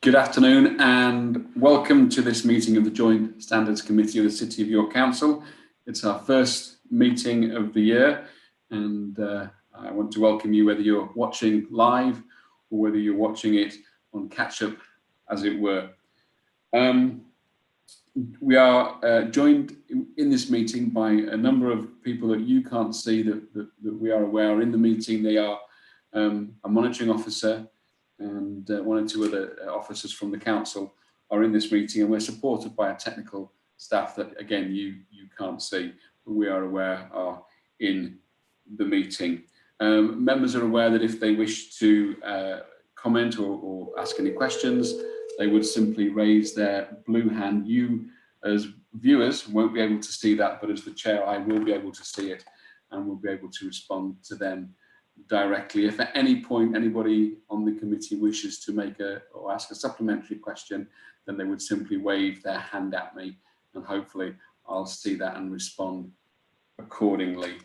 Good afternoon and welcome to this meeting of the Joint Standards Committee of the City of York Council. It's our first meeting of the year and I want to welcome you whether you're watching live or whether you're watching it on catch-up, as it were. We are joined in this meeting by a number of people that you can't see that we are aware are in the meeting. They are a monitoring officer and one or two other officers from the council are in this meeting, and we're supported by a technical staff that again you can't see, but we are aware are in the meeting. Members are aware that if they wish to comment or ask any questions, they would simply raise their blue hand. You as viewers won't be able to see that, but as the chair I will be able to see it and will be able to respond to them directly. If at any point anybody on the committee wishes to make or ask a supplementary question, then they would simply wave their hand at me and hopefully I'll see that and respond accordingly.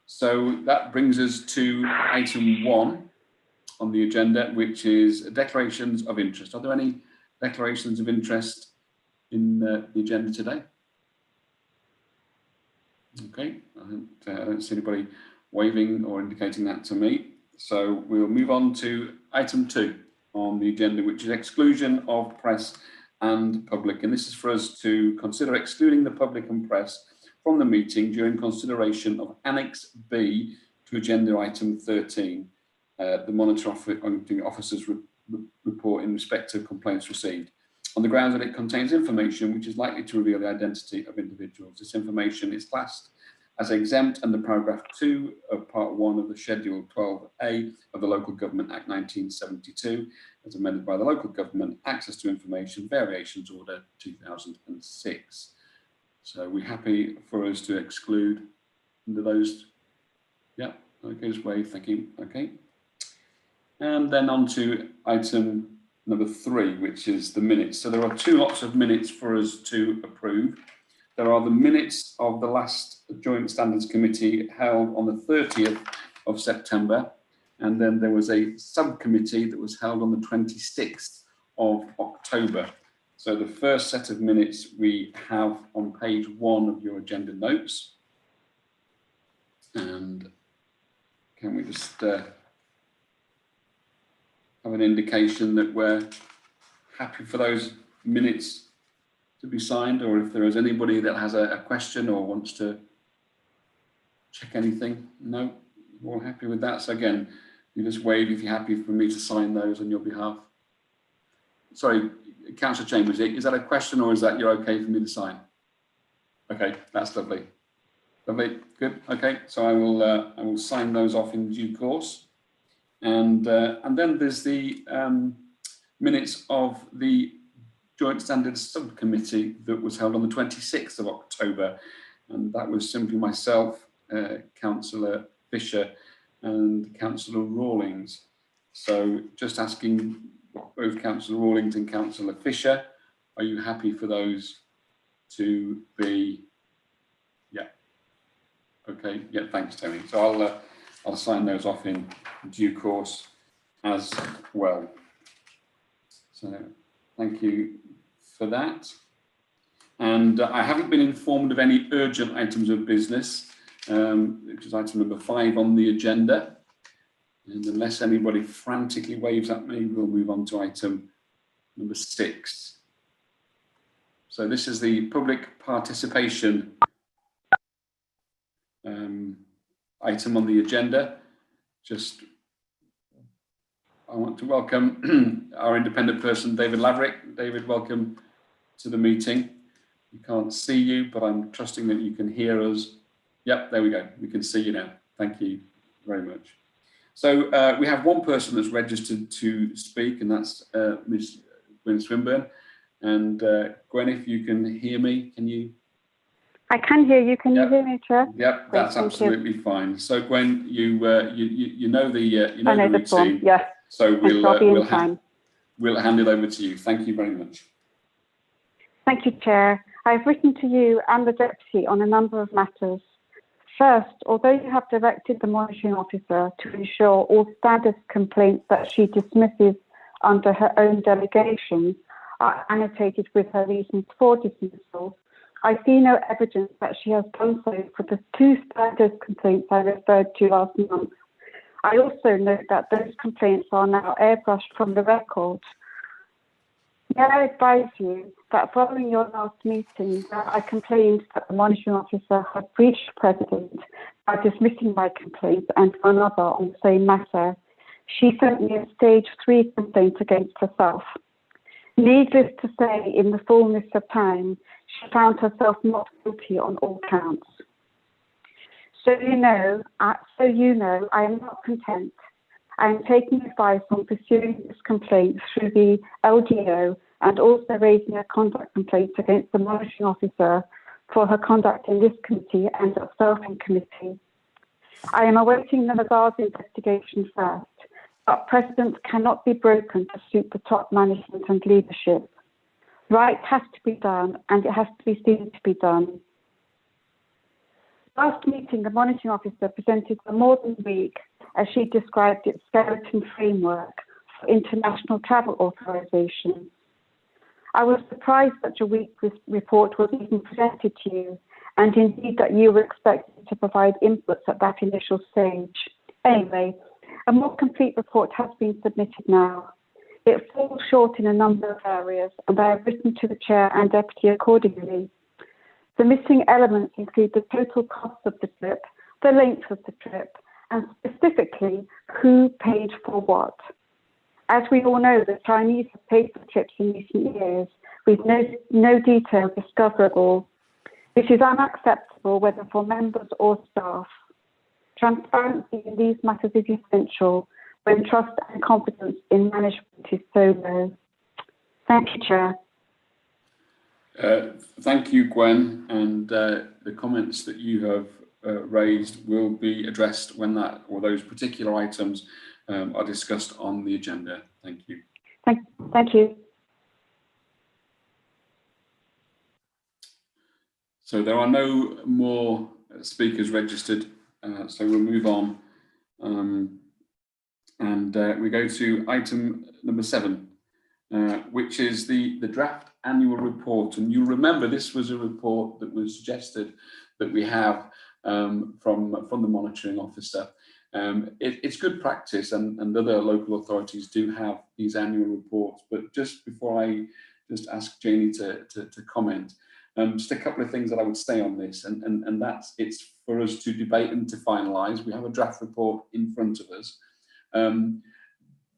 So that brings us to item 1 on the agenda, which is declarations of interest. Are there any declarations of interest in the agenda today? Okay, I don't see anybody waving or indicating that to me. So we'll move on to item 2 on the agenda, which is exclusion of press and public. And this is for us to consider excluding the public and press from the meeting during consideration of Annex B to agenda item 13, the monitoring officer's report in respect to complaints received, on the grounds that it contains information which is likely to reveal the identity of individuals. This information is classed as exempt under paragraph 2 of part 1 of the schedule 12A of the Local Government Act 1972, as amended by the Local Government Access to Information Variations Order 2006. So we're happy for us to exclude under those. Yeah, okay, just wave, thank you. Okay. And then on to item number 3, which is the minutes. So there are 2 lots of minutes for us to approve. There are the minutes of the last Joint Standards Committee held on the 30th of September, and then there was a subcommittee that was held on the 26th of October. So the first set of minutes we have on page 1 of your agenda notes. And can we just have an indication that we're happy for those minutes to be signed, or if there is anybody that has a question or wants to check anything? No, we're all happy with that. So again, you just wave if you're happy for me to sign those on your behalf. Sorry, Councillor Chambers, is that a question or is that you're okay for me to sign? Okay, that's lovely. Lovely, good. Okay, so I will sign those off in due course. And then there's the minutes of the Joint Standards Subcommittee that was held on the 26th of October. And that was simply myself, Councillor Fisher and Councillor Rawlings. So just asking both Councillor Rawlings and Councillor Fisher, are you happy for those to be? Yeah. Okay. Yeah. Thanks, Tony. So I'll sign those off in due course as well. So thank you for that. And I haven't been informed of any urgent items of business, which is item number 5 on the agenda. And unless anybody frantically waves at me, we'll move on to item number 6. So this is the public participation item on the agenda. I want to welcome our independent person, David Laverick. David, welcome to the meeting. We can't see you, but I'm trusting that you can hear us. Yep, there we go. We can see you now. Thank you very much. So we have one person that's registered to speak, and that's Ms. Gwen Swinburne. And Gwen, if you can hear me, can you? I can hear you. Can you hear me, Chair? Yep, that's absolutely fine. So Gwen, you know the routine. Form. Yes. So we'll hand it over to you. Thank you very much. Thank you, Chair. I've written to you and the Deputy on a number of matters. First, although you have directed the monitoring officer to ensure all standards complaints that she dismisses under her own delegation are annotated with her reasons for dismissal, I see no evidence that she has done so for the two standard complaints I referred to last month. I also note that those complaints are now airbrushed from the record. May I advise you that following your last meeting, where I complained that the monitoring officer had breached President by dismissing my complaint and another on the same matter, she sent me a stage 3 complaint against herself. Needless to say, in the fullness of time, she found herself not guilty on all counts. So you know, I am not content. I am taking advice on pursuing this complaint through the LDO and also raising a conduct complaint against the monitoring officer for her conduct in this committee and observing committee. I am awaiting the Nazar's investigation first, but precedent cannot be broken to suit the top management and leadership. Right has to be done, and it has to be seen to be done. Last meeting, the monitoring officer presented for more than a week as she described its skeleton framework for international travel authorization. I was surprised such a weak report was even presented to you, and indeed that you were expected to provide inputs at that initial stage. Anyway, a more complete report has been submitted now. It falls short in a number of areas, and I have written to the chair and deputy accordingly. The missing elements include the total cost of the trip, the length of the trip, and specifically who paid for what. As we all know, the Chinese have paid for trips in recent years with no detail discoverable. This is unacceptable whether for members or staff. Transparency in these matters is essential when trust and confidence in management is so low. Thank you, Chair. Thank you, Gwen, and the comments that you have raised will be addressed when those particular items are discussed on the agenda. Thank you. Thank you. So there are no more speakers registered, so we'll move on. We go to item number 7, which is the draft annual report. And you'll remember this was a report that was suggested that we have from the monitoring officer. It's good practice, and other local authorities do have these annual reports. But just before I just ask Janie to comment, just a couple of things that I would say on this, and that's it's for us to debate and to finalise. We have a draft report in front of us.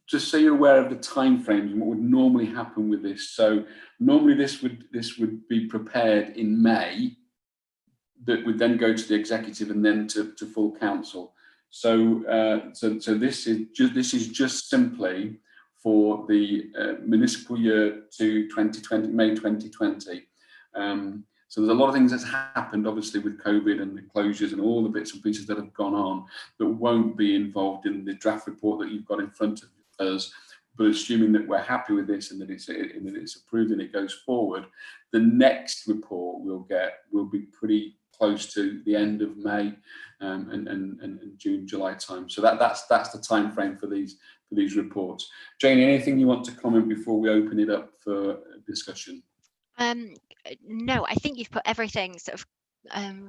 Just so you're aware of the timeframes and what would normally happen with this. So normally this would be prepared in May, that would then go to the executive and then to full council. So this is just simply for the municipal year to 2020, May 2020. So there's a lot of things that's happened, obviously, with COVID and the closures and all the bits and pieces that have gone on that won't be involved in the draft report that you've got in front of us. But assuming that we're happy with this and that it's approved and it goes forward, the next report will be pretty close to the end of May and June, July time. So that's the time frame for these reports. Jane, anything you want to comment before we open it up for discussion? No, I think you've put everything sort of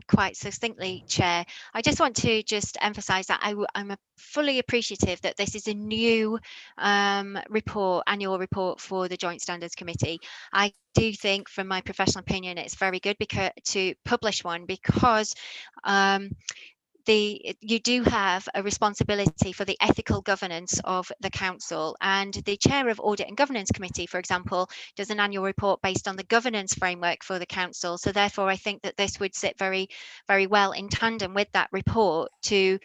quite succinctly, Chair. I just want to emphasise that I'm fully appreciative that this is a new annual report for the Joint Standards Committee. I do think, from my professional opinion, it's very good to publish one because you do have a responsibility for the ethical governance of the council, and the chair of Audit and Governance Committee, for example, does an annual report based on the governance framework for the council. So therefore I think that this would sit very, very well in tandem with that report to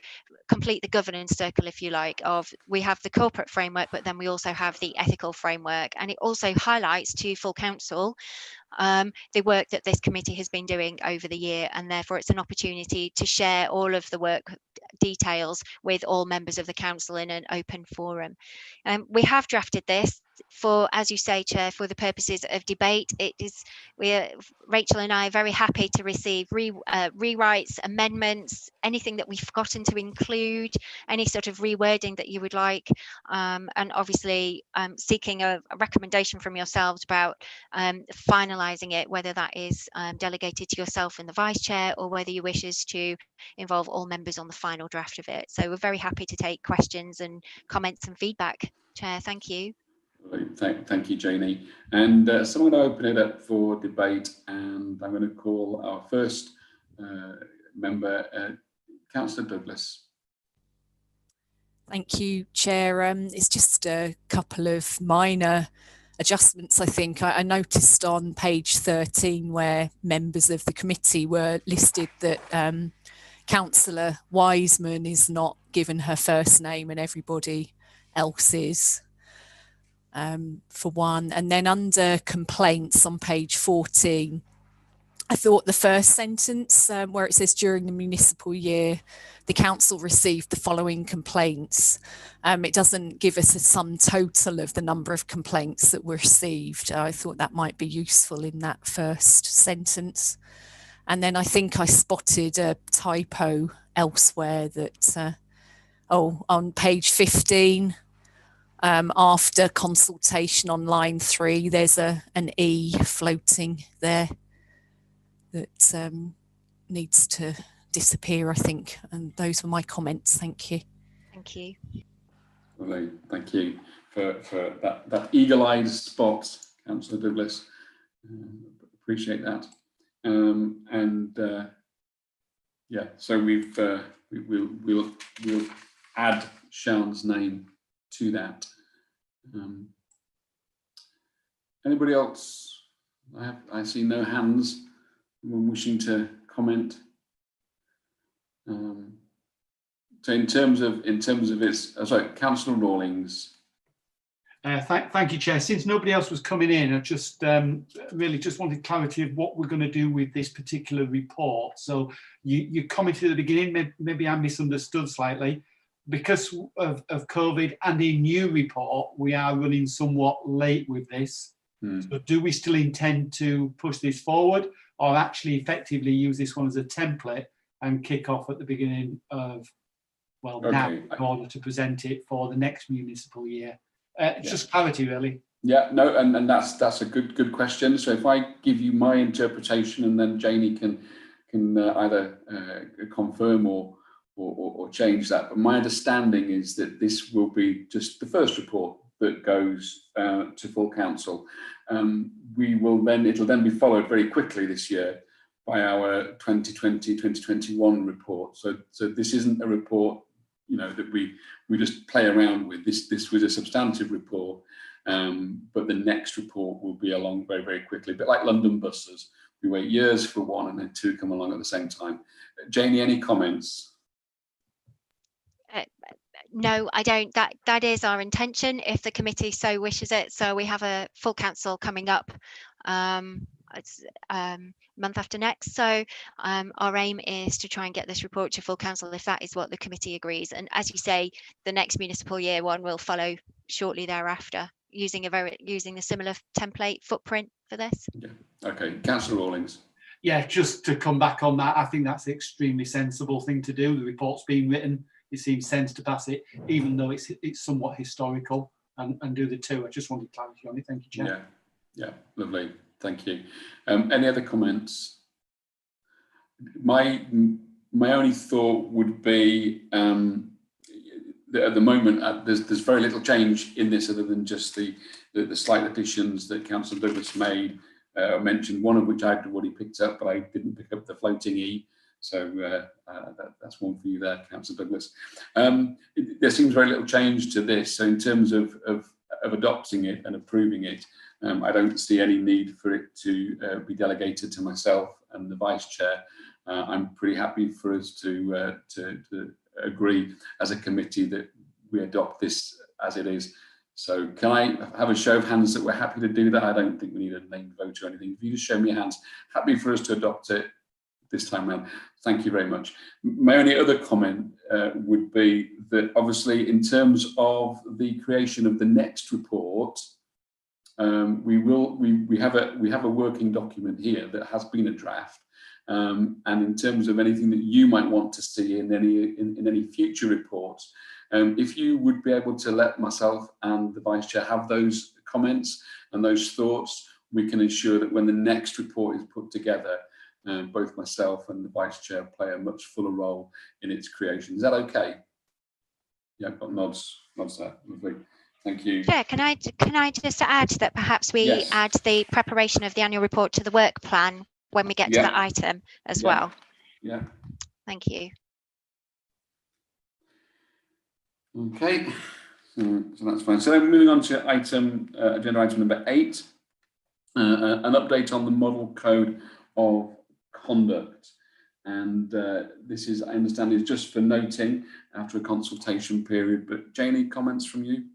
complete the governance circle, if you like, of we have the corporate framework, but then we also have the ethical framework, and it also highlights to full council the work that this committee has been doing over the year, and therefore it's an opportunity to share all of the work details with all members of the council in an open forum. We have drafted this for, as you say, Chair, for the purposes of debate, Rachel and I are very happy to receive rewrites, amendments, anything that we've forgotten to include, any sort of rewording that you would like, and obviously seeking a recommendation from yourselves about finalising it, whether that is delegated to yourself and the Vice Chair, or whether you wish us to involve all members on the final draft of it. So we're very happy to take questions and comments and feedback. Chair, thank you. Thank you, Janie. And so I'm going to open it up for debate, and I'm going to call our first member, Councillor Douglas. Thank you, Chair. It's just a couple of minor adjustments, I think. I noticed on page 13 where members of the committee were listed that Councillor Wiseman is not given her first name and everybody else is, for one. And then under complaints on page 14, I thought the first sentence where it says during the municipal year, the council received the following complaints. It doesn't give us a sum total of the number of complaints that were received. I thought that might be useful in that first sentence. And then I think I spotted a typo elsewhere that, on page 15, after consultation on line 3, there's an E floating there that needs to disappear, I think. And those were my comments. Thank you. Thank you. Lovely. Thank you for that eagle-eyed spot, Councillor Douglas. Appreciate that. Yeah, so we'll add Sean's name to that. Anybody else? I see no hands. Anyone wishing to comment? So in terms of its, sorry, Councillor Rawlings. Thank you, Chair. Since nobody else was coming in, I just really just wanted clarity of what we're going to do with this particular report. So you commented at the beginning, maybe I misunderstood slightly. Because of COVID and a new report, we are running somewhat late with this. So do we still intend to push this forward, or actually effectively use this one as a template and kick off at the beginning of, well, now, in order to present it for the next municipal year? Just clarity, really. Yeah, no, and that's a good question. So if I give you my interpretation, and then Janie can either confirm or change that. But my understanding is that this will be just the first report that goes to full council. It'll then be followed very quickly this year by our 2020-2021 report. So this isn't a report, that we just play around with. This was a substantive report, but the next report will be along very, very quickly. A bit like London buses, we wait years for one and then two come along at the same time. Janie, any comments? No, I don't. That is our intention, if the committee so wishes it. So we have a full council coming up. It's month after next. So our aim is to try and get this report to full council, if that is what the committee agrees. And as you say, the next municipal year one will follow shortly thereafter, using a similar template footprint for this. Yeah. Okay, Councillor Rawlings. Yeah, just to come back on that, I think that's an extremely sensible thing to do. The report's been written. It seems sense to pass it, even though it's somewhat historical, and do the two. I just wanted clarity on it. Thank you, Chair. Yeah, lovely. Thank you. Any other comments? My only thought would be that at the moment there's very little change in this, other than just the slight additions that Councillor Douglas made. Mentioned, one of which I'd already picked up, but I didn't pick up the floating E. So that's one for you there, Councillor Douglas. There seems very little change to this. So in terms of adopting it and approving it, I don't see any need for it to be delegated to myself and the Vice Chair. I'm pretty happy for us to agree as a committee that we adopt this as it is. So can I have a show of hands that we're happy to do that? I don't think we need a named vote or anything. If you just show me your hands, happy for us to adopt it this time around. Thank you very much. My only other comment would be that obviously in terms of the creation of the next report, we have a working document here that has been a draft. And in terms of anything that you might want to see in any future reports, if you would be able to let myself and the Vice Chair have those comments and those thoughts, we can ensure that when the next report is put together, both myself and the Vice Chair play a much fuller role in its creation. Is that okay? Yeah, I've got nods there. Lovely. Thank you. Yeah, can I just add that perhaps we add the preparation of the annual report to the work plan when we get to that item as well? Yeah. Thank you. Okay, so that's fine. So then moving on to agenda item number 8, an update on the model code of conduct. And this is, I understand, is just for noting after a consultation period. But Janie, comments from you?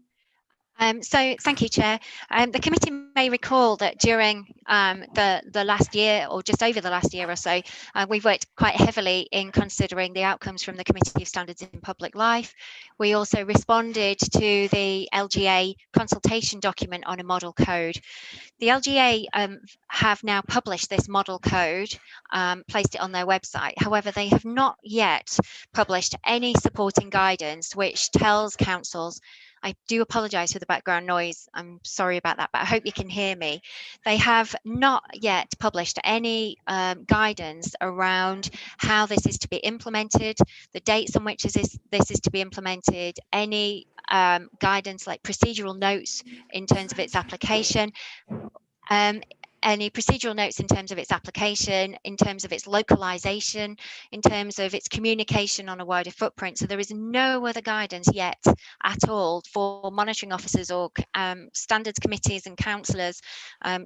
So thank you, Chair. The committee may recall that during the last year, or just over the last year or so, we've worked quite heavily in considering the outcomes from the Committee of Standards in Public Life. We also responded to the LGA consultation document on a model code. The LGA have now published this model code, placed it on their website. However, they have not yet published any supporting guidance which tells councils. I do apologise for the background noise. I'm sorry about that, but I hope you can hear me. They have not yet published any guidance around how this is to be implemented, the dates on which this is to be implemented, any guidance like procedural notes in terms of its application. Any procedural notes in terms of its application, in terms of its localization, in terms of its communication on a wider footprint. So there is no other guidance yet at all for monitoring officers or standards committees and councillors,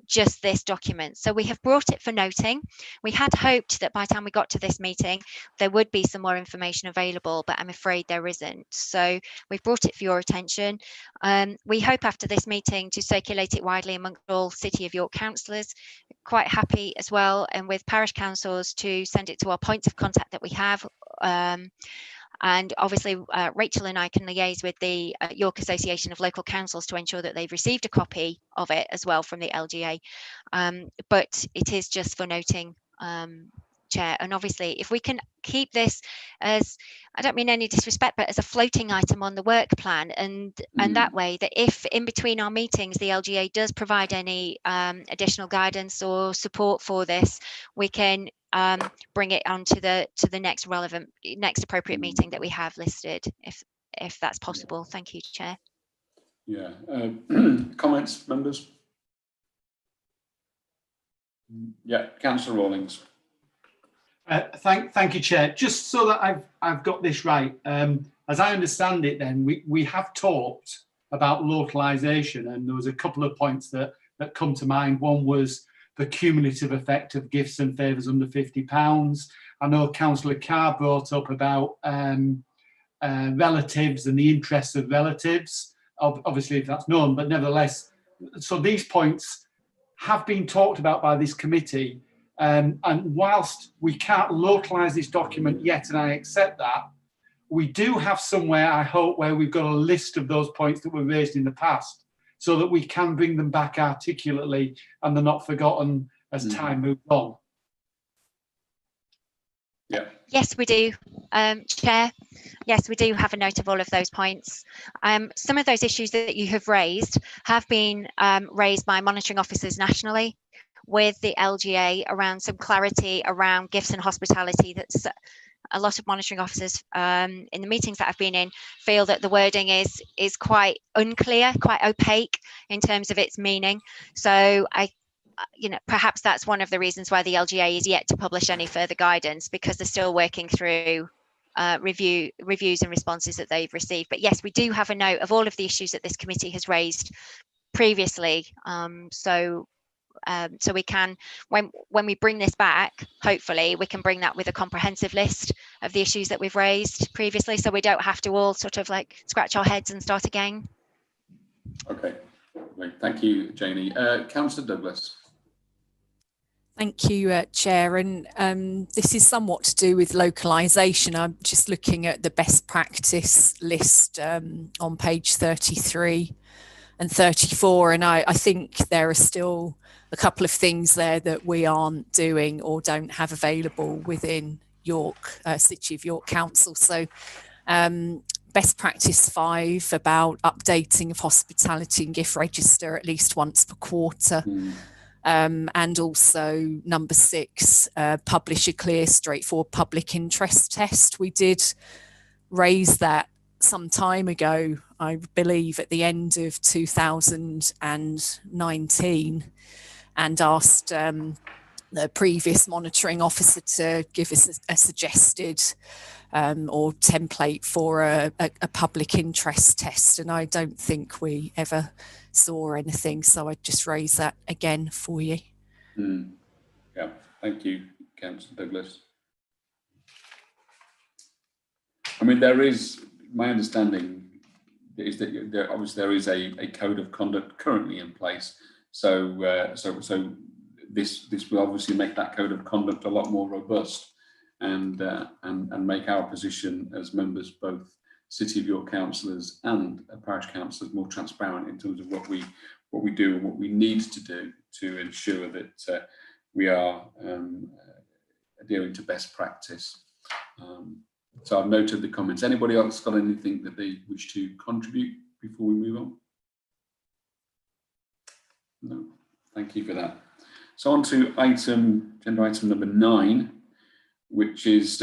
just this document. So we have brought it for noting. We had hoped that by the time we got to this meeting, there would be some more information available, but I'm afraid there isn't. So we've brought it for your attention. We hope after this meeting to circulate it widely amongst all City of York councillors. Quite happy as well, and with parish councils to send it to our points of contact that we have. And obviously Rachel and I can liaise with the York Association of Local Councils to ensure that they've received a copy of it as well from the LGA. But it is just for noting, Chair, and obviously if we can keep this as, I don't mean any disrespect, but as a floating item on the work plan, and that way that if in between our meetings the LGA does provide any additional guidance or support for this, we can bring it on to the next appropriate meeting that we have listed, if that's possible. Thank you, Chair. Yeah. Comments, members? Yeah, Councillor Rawlings. Thank you, Chair. Just so that I've got this right, as I understand it, then we have talked about localisation, and there was a couple of points that come to mind. One was the cumulative effect of gifts and favours under £50. I know Councillor Carr brought up about relatives and the interests of relatives. Obviously, if that's known, but nevertheless, so these points have been talked about by this committee. And whilst we can't localise this document yet, and I accept that, we do have somewhere, I hope, where we've got a list of those points that were raised in the past, so that we can bring them back articulately and they're not forgotten as time moves on. Yeah. Yes, we do, Chair. Yes, we do have a note of all of those points. Some of those issues that you have raised have been raised by monitoring officers nationally with the LGA around some clarity around gifts and hospitality. That's a lot of monitoring officers in the meetings that I've been in feel that the wording is quite unclear, quite opaque in terms of its meaning. So perhaps that's one of the reasons why the LGA is yet to publish any further guidance, because they're still working through reviews and responses that they've received. But yes, we do have a note of all of the issues that this committee has raised previously. So we can, when we bring this back, hopefully we can bring that with a comprehensive list of the issues that we've raised previously, so we don't have to all sort of like scratch our heads and start again. Okay, thank you, Janie. Councillor Douglas. Thank you, Chair. And this is somewhat to do with localisation. I'm just looking at the best practice list on page 33. and 34. And I think there are still a couple of things there that we aren't doing or don't have available within York, City of York Council. So best practice 5 about updating of hospitality and gift register at least once per quarter. And also number 6, publish a clear, straightforward public interest test. We did raise that some time ago, I believe at the end of 2019, and asked the previous monitoring officer to give us a suggested or template for a public interest test, and I don't think we ever saw anything, so I'd just raise that again for you. Yeah, thank you, Councillor Douglas. I mean, there is, my understanding is that obviously there is a code of conduct currently in place, so this will obviously make that code of conduct a lot more robust, and make our position as members, both City of York councillors and parish councillors, more transparent in terms of what we do and what we need to do to ensure that we are adhering to best practice. So I've noted the comments. Anybody else got anything that they wish to contribute before we move on? No, thank you for that. So on to agenda item number 9, which is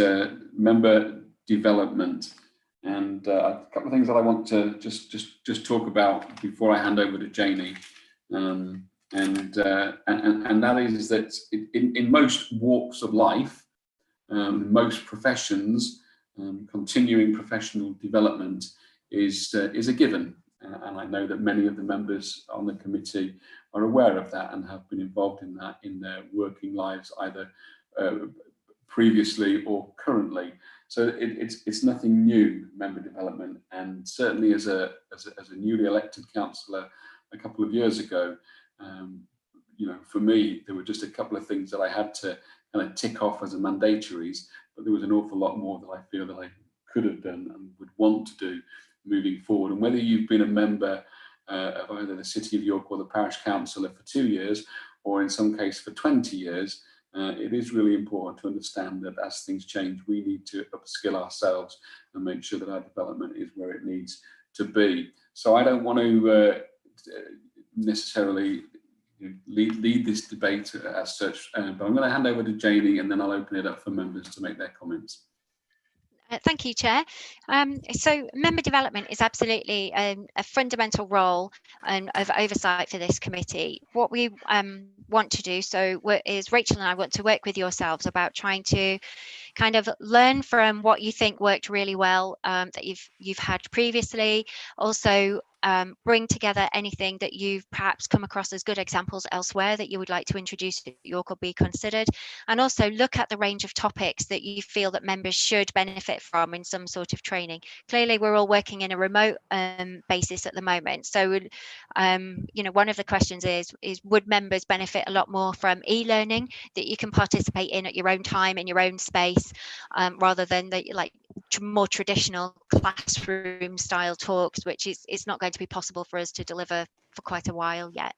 member development, and a couple of things that I want to just talk about before I hand over to Janie, and that is that in most walks of life, most professions, continuing professional development is a given, and I know that many of the members on the committee are aware of that and have been involved in that in their working lives, either previously or currently. So it's nothing new, member development, and certainly as a newly elected councillor a couple of years ago, you know, for me there were just a couple of things that I had to kind of tick off as a mandatories, but there was an awful lot more that I feel that I could have done and would want to do moving forward. And whether you've been a member of either the City of York or the parish councillor for 2 years, or in some case for 20 years, it is really important to understand that as things change, we need to upskill ourselves and make sure that our development is where it needs to be. So I don't want to necessarily lead this debate as such, but I'm going to hand over to Janie, and then I'll open it up for members to make their comments. Thank you, Chair. So member development is absolutely a fundamental role of oversight for this committee. What we want to do is Rachel and I want to work with yourselves about trying to kind of learn from what you think worked really well that you've had previously. Also bring together anything that you've perhaps come across as good examples elsewhere that you would like to introduce at York or be considered, and also look at the range of topics that you feel that members should benefit from in some sort of training. Clearly we're all working in a remote basis at the moment, so you know, one of the questions is would members benefit a lot more from e-learning that you can participate in at your own time in your own space, rather than the more traditional classroom style talks, which is not going to be possible for us to deliver for quite a while yet.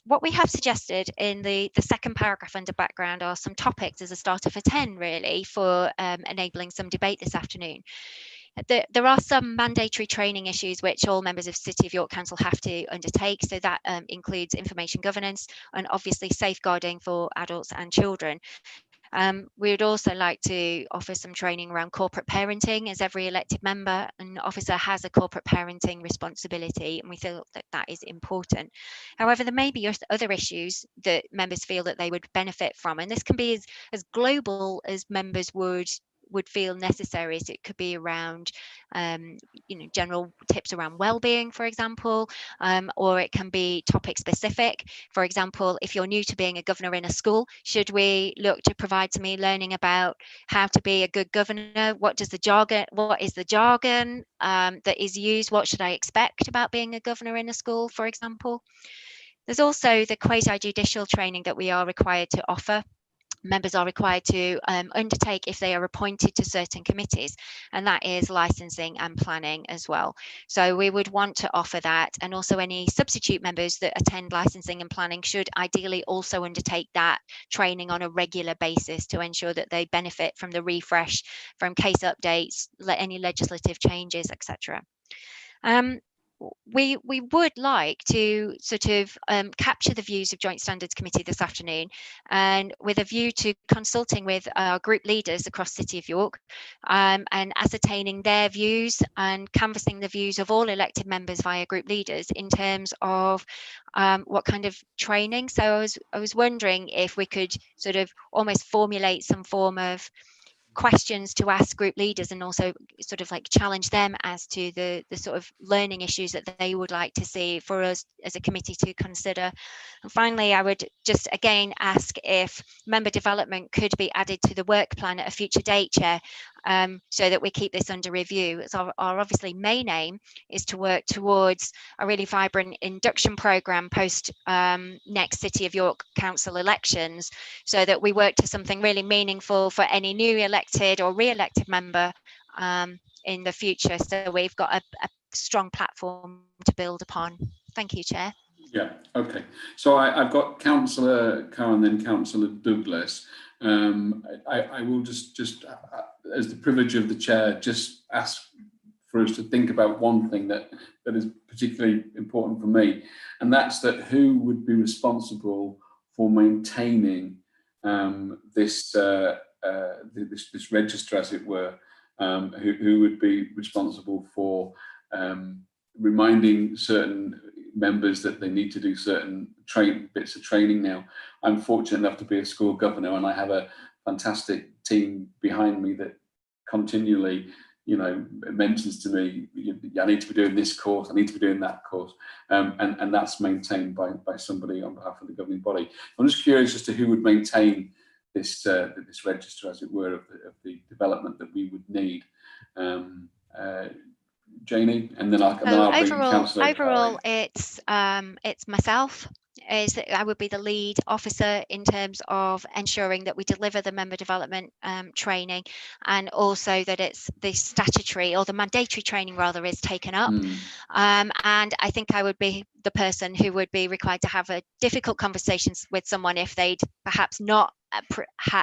What we have suggested in the second paragraph under background are some topics as a starter for 10, really, for enabling some debate this afternoon. There are some mandatory training issues which all members of City of York Council have to undertake, so that includes information governance and obviously safeguarding for adults and children. We would also like to offer some training around corporate parenting, as every elected member and officer has a corporate parenting responsibility, and we feel that that is important. However, there may be other issues that members feel that they would benefit from, and this can be as global as members would feel necessary. So it could be around you know, general tips around well-being, for example, or it can be topic specific. For example, if you're new to being a governor in a school, should we look to provide some e-learning about how to be a good governor? What is the jargon that is used? What should I expect about being a governor in a school, for example? There's also the quasi-judicial training that we are required to offer. members are required to undertake if they are appointed to certain committees, and that is licensing and planning as well. So we would want to offer that, and also any substitute members that attend licensing and planning should ideally also undertake that training on a regular basis to ensure that they benefit from the refresh, from case updates, any legislative changes, etc. We would like to sort of capture the views of Joint Standards Committee this afternoon, and with a view to consulting with our group leaders across City of York and ascertaining their views and canvassing the views of all elected members via group leaders in terms of what kind of training. So I was wondering if we could sort of almost formulate some form of questions to ask group leaders, and also sort of like challenge them as to the sort of learning issues that they would like to see for us as a committee to consider. And finally, I would just again ask if member development could be added to the work plan at a future date, Chair, so that we keep this under review. As our obviously main aim is to work towards a really vibrant induction programme post next City of York Council elections, so that we work to something really meaningful for any new elected or re-elected member in the future. So we've got a strong platform to build upon. Thank you, Chair. Yeah, okay. So I've got Councillor Carr and then Councillor Douglas. I will just as the privilege of the chair, just ask for us to think about one thing that is particularly important for me, and that's that who would be responsible for maintaining this register, as it were, who would be responsible for reminding certain members that they need to do certain bits of training. Now, I'm fortunate enough to be a school governor, and I have a fantastic team behind me that continually, mentions to me, I need to be doing this course, I need to be doing that course, and that's maintained by somebody on behalf of the governing body. I'm just curious as to who would maintain this this register, as it were, of the development that we would need. Janie, and then I'll bring Councillor. Overall, it's myself. I would be the lead officer in terms of ensuring that we deliver the member development training, and also that it's the statutory or the mandatory training rather is taken up. And I think I would be the person who would be required to have a difficult conversations with someone if they'd perhaps not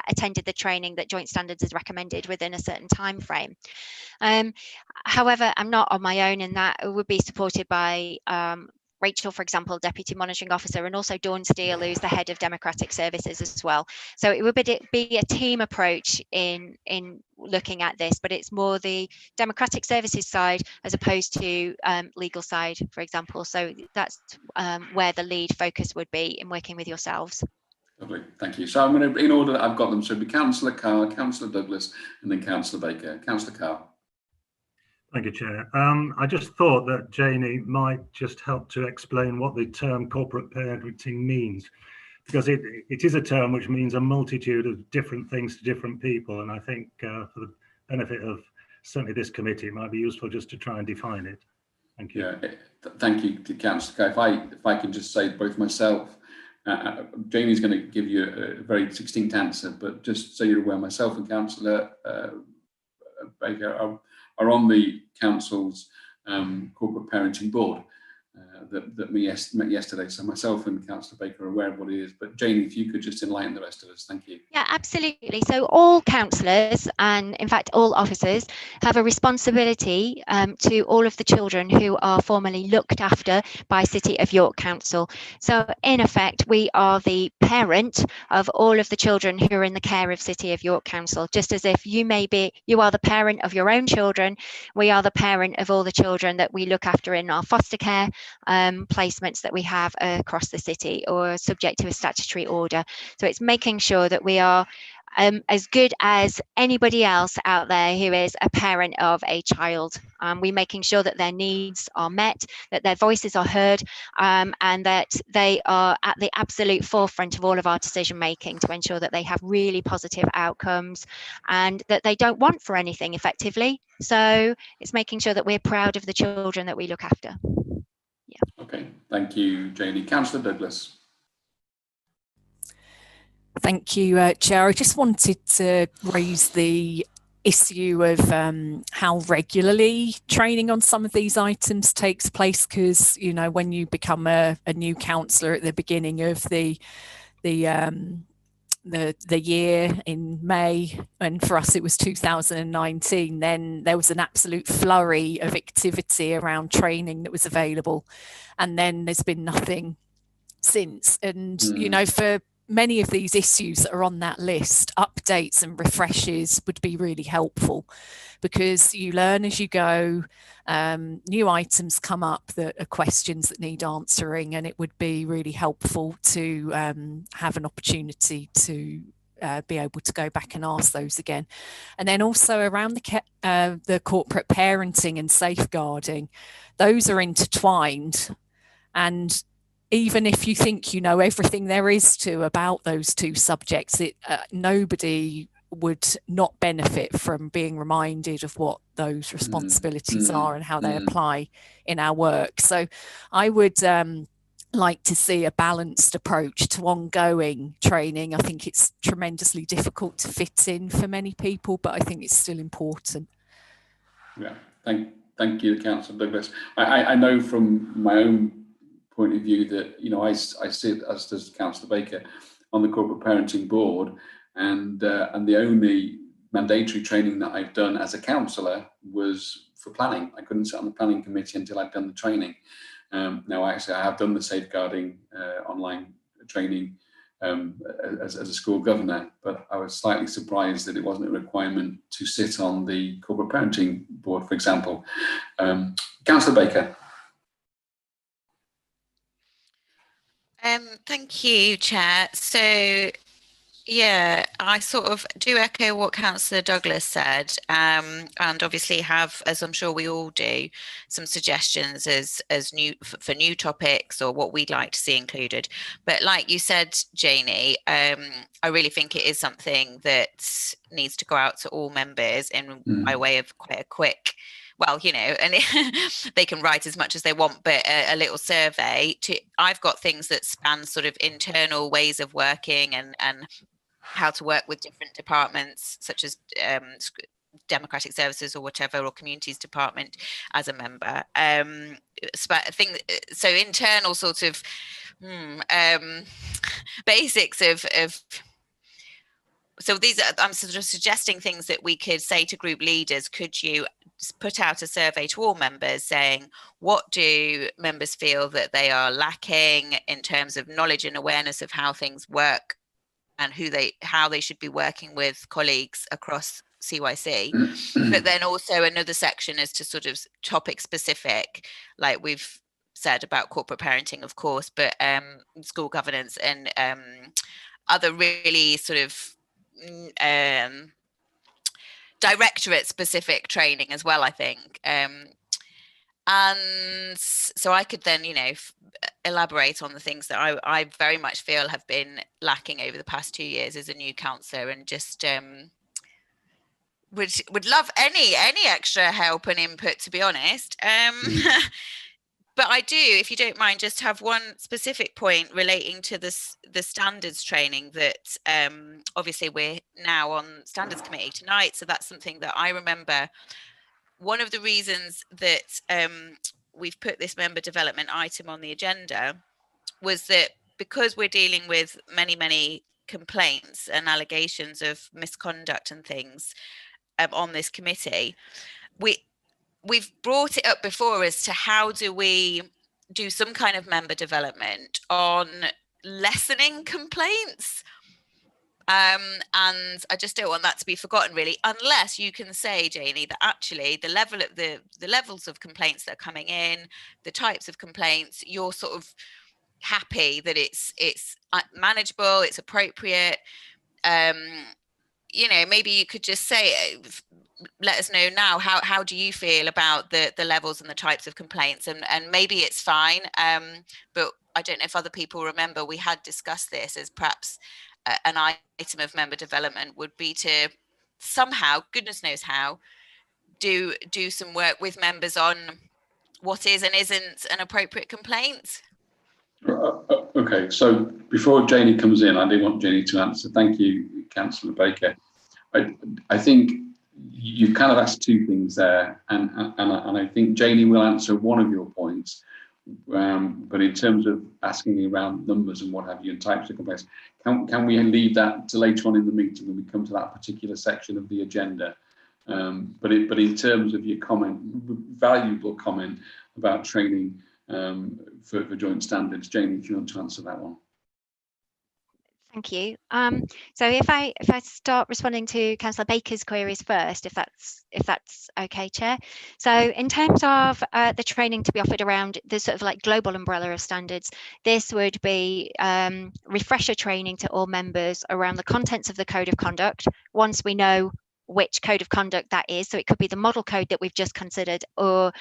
attended the training that Joint Standards has recommended within a certain time frame. However, I'm not on my own in that. It would be supported by Rachel, for example, Deputy Monitoring Officer, and also Dawn Steele, who's the Head of Democratic Services as well. So it would be a team approach in looking at this, but it's more the Democratic Services side as opposed to legal side, for example. So that's where the lead focus would be in working with yourselves. Lovely, thank you. So I'm going to, in order that I've got them, so it'll be Councillor Carr, Councillor Douglas, and then Councillor Baker. Councillor Carr. Thank you, Chair. I just thought that Janie might just help to explain what the term corporate parenting means, because it is a term which means a multitude of different things to different people, and I think for the benefit of certainly this committee, it might be useful just to try and define it. Thank you. Yeah, thank you to Councillor Carr. If I can just say, both myself, Janie's going to give you a very succinct answer, but just so you're aware, myself and Councillor Baker are on the council's corporate parenting board that we met yesterday. So myself and Councillor Baker are aware of what it is. But Janie, if you could just enlighten the rest of us, thank you. Yeah, absolutely. So all councillors, and in fact all officers, have a responsibility to all of the children who are formally looked after by City of York Council. So in effect, we are the parent of all of the children who are in the care of City of York Council. Just as if you are the parent of your own children, we are the parent of all the children that we look after in our foster care placements that we have across the city, or subject to a statutory order. So it's making sure that we are as good as anybody else out there who is a parent of a child. We're making sure that their needs are met, that their voices are heard, and that they are at the absolute forefront of all of our decision making to ensure that they have really positive outcomes and that they don't want for anything effectively. So it's making sure that we're proud of the children that we look after. Yeah. Okay, thank you, Janie. Councillor Douglas. Thank you, Chair. I just wanted to raise the issue of how regularly training on some of these items takes place, because, you know, when you become a new councillor at the beginning of the year in May, and for us it was 2019, then there was an absolute flurry of activity around training that was available, and then there's been nothing since. And you know, for many of these issues that are on that list, updates and refreshes would be really helpful, because you learn as you go. New items come up that are questions that need answering, and it would be really helpful to have an opportunity to be able to go back and ask those again. And then also around the corporate parenting and safeguarding, those are intertwined, and even if you think you know everything there is to about those two subjects, nobody would not benefit from being reminded of what those responsibilities are and how they apply in our work. So I would like to see a balanced approach to ongoing training. I think it's tremendously difficult to fit in for many people, but I think it's still important. Yeah, thank you, Councillor Douglas. I know from my own point of view that, you know, I sit, as does Councillor Baker, on the corporate parenting board, and the only mandatory training that I've done as a councillor was for planning. I couldn't sit on the planning committee until I'd done the training. Now, actually, I have done the safeguarding online training as a school governor, but I was slightly surprised that it wasn't a requirement to sit on the corporate parenting board, for example. Councillor Baker. Thank you, Chair. So, yeah, I sort of do echo what Councillor Douglas said, and obviously have, as I'm sure we all do, some suggestions as new topics or what we'd like to see included. But like you said, Janie, I really think it is something that needs to go out to all members by way of quite a quick, well, you know, and they can write as much as they want, but a little survey. I've got things that span sort of internal ways of working and how to work with different departments, such as democratic services or whatever, or communities department as a member. So internal sort of basics of. So these are, I'm sort of suggesting things that we could say to group leaders. Could you put out a survey to all members saying, what do members feel that they are lacking in terms of knowledge and awareness of how things work and how they should be working with colleagues across CYC? But then also another section is to sort of topic specific, like we've said about corporate parenting, of course, but school governance and other really sort of directorate specific training as well, I think. And so I could then, you know, elaborate on the things that I very much feel have been lacking over the past 2 years as a new councillor, and just would love any extra help and input, to be honest. But I do, if you don't mind, just have one specific point relating to the standards training that obviously we're now on standards committee tonight. So that's something that I remember. One of the reasons that we've put this member development item on the agenda was that because we're dealing with many complaints and allegations of misconduct and things on this committee, we've brought it up before as to how do we do some kind of member development on lessening complaints. And I just don't want that to be forgotten, really, unless you can say, Janie, that actually the levels of complaints that are coming in, the types of complaints, you're sort of happy that it's manageable, it's appropriate. You know, maybe you could just say, let us know now, how do you feel about the levels and the types of complaints, and maybe it's fine, but I don't know if other people remember we had discussed this as perhaps an item of member development would be to somehow, goodness knows how, do some work with members on what is and isn't an appropriate complaint. Okay, so before Janie comes in, I do want Janie to answer. Thank you, Councillor Baker. I think you've kind of asked two things there, and I think Janie will answer one of your points. But in terms of asking around numbers and what have you and types of complaints, can we leave that to later on in the meeting when we come to that particular section of the agenda? But in terms of your comment, valuable comment about training for joint standards, Janie, if you want to answer that one. Thank you. So if I start responding to Councillor Baker's queries first, if that's okay, Chair. So in terms of the training to be offered around the sort of like global umbrella of standards, this would be refresher training to all members around the contents of the code of conduct. Once we know which code of conduct that is, so it could be the model code that we've just considered, or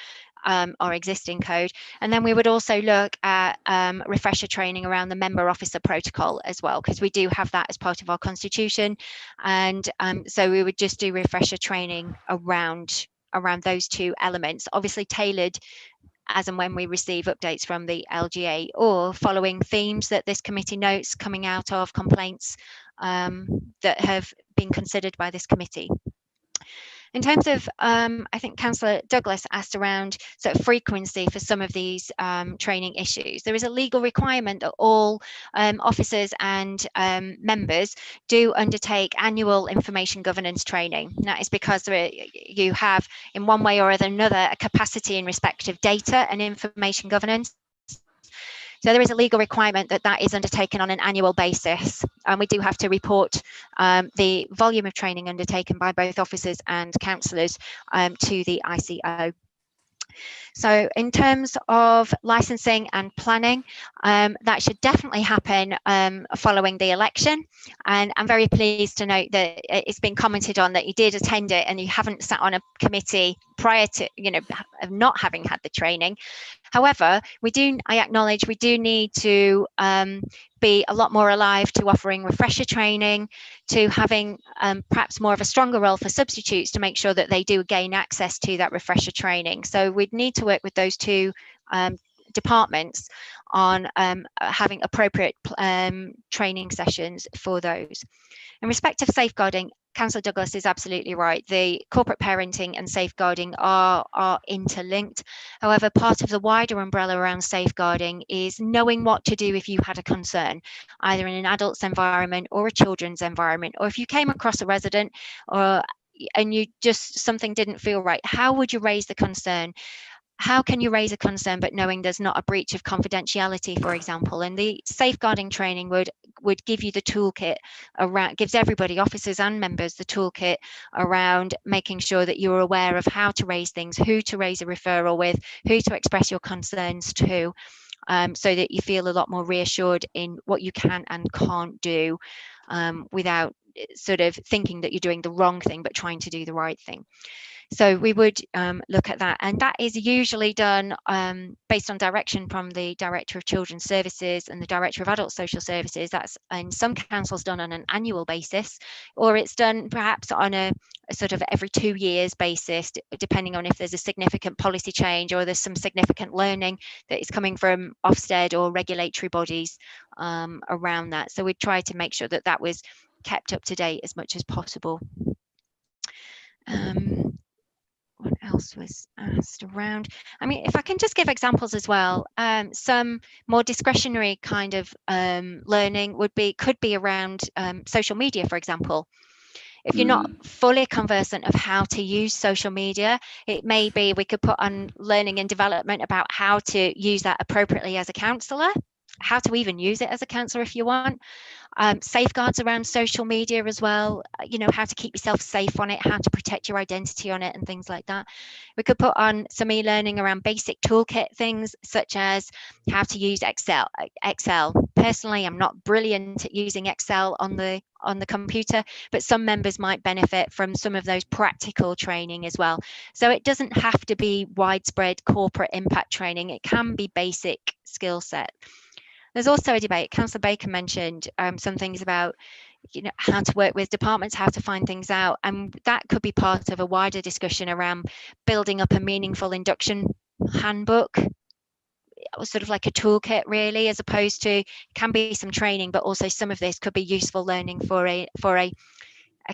our existing code. And then we would also look at refresher training around the member officer protocol as well, because we do have that as part of our constitution. And so we would just do refresher training around those two elements, obviously tailored as and when we receive updates from the LGA, or following themes that this committee notes coming out of complaints that have been considered by this committee. In terms of, I think Councillor Douglas asked around sort of frequency for some of these training issues. There is a legal requirement that all officers and members do undertake annual information governance training. And that is because you have, in one way or another, a capacity in respect of data and information governance. So there is a legal requirement that that is undertaken on an annual basis, and we do have to report the volume of training undertaken by both officers and councillors to the ICO. So in terms of licensing and planning, that should definitely happen following the election. And I'm very pleased to note that it's been commented on that you did attend it and you haven't sat on a committee prior to, of not having had the training. However, I acknowledge we do need to be a lot more alive to offering refresher training, to having perhaps more of a stronger role for substitutes to make sure that they do gain access to that refresher training. So we'd need to work with those two departments on having appropriate training sessions for those. In respect of safeguarding, Councillor Douglas is absolutely right. The corporate parenting and safeguarding are interlinked. However, part of the wider umbrella around safeguarding is knowing what to do if you had a concern, either in an adult's environment or a children's environment, or if you came across a resident and you just something didn't feel right. How would you raise the concern? How can you raise a concern but knowing there's not a breach of confidentiality, for example? And the safeguarding training would give you the toolkit around, gives everybody, officers and members, the toolkit around making sure that you're aware of how to raise things, who to raise a referral with, who to express your concerns to, so that you feel a lot more reassured in what you can and can't do without sort of thinking that you're doing the wrong thing but trying to do the right thing. So we would look at that, and that is usually done based on direction from the Director of Children's Services and the Director of Adult Social Services. That's in some councils done on an annual basis, or it's done perhaps on a sort of every 2 years basis, depending on if there's a significant policy change or there's some significant learning that is coming from Ofsted or regulatory bodies around that. So we try to make sure that that was kept up to date as much as possible. What else was asked around? I mean, if I can just give examples as well, some more discretionary kind of learning could be around social media, for example. If you're not fully conversant of how to use social media, it may be we could put on learning and development about how to use that appropriately as a counsellor, how to even use it as a counsellor if you want. Safeguards around social media as well, how to keep yourself safe on it, how to protect your identity on it and things like that. We could put on some e-learning around basic toolkit things such as how to use Excel. Personally, I'm not brilliant at using Excel on the computer, but some members might benefit from some of those practical training as well. So it doesn't have to be widespread corporate impact training. It can be basic skill set. There's also a debate. Councillor Baker mentioned some things about, how to work with departments, how to find things out, and that could be part of a wider discussion around building up a meaningful induction handbook. sort of like a toolkit really, as opposed to, can be some training, but also some of this could be useful learning for a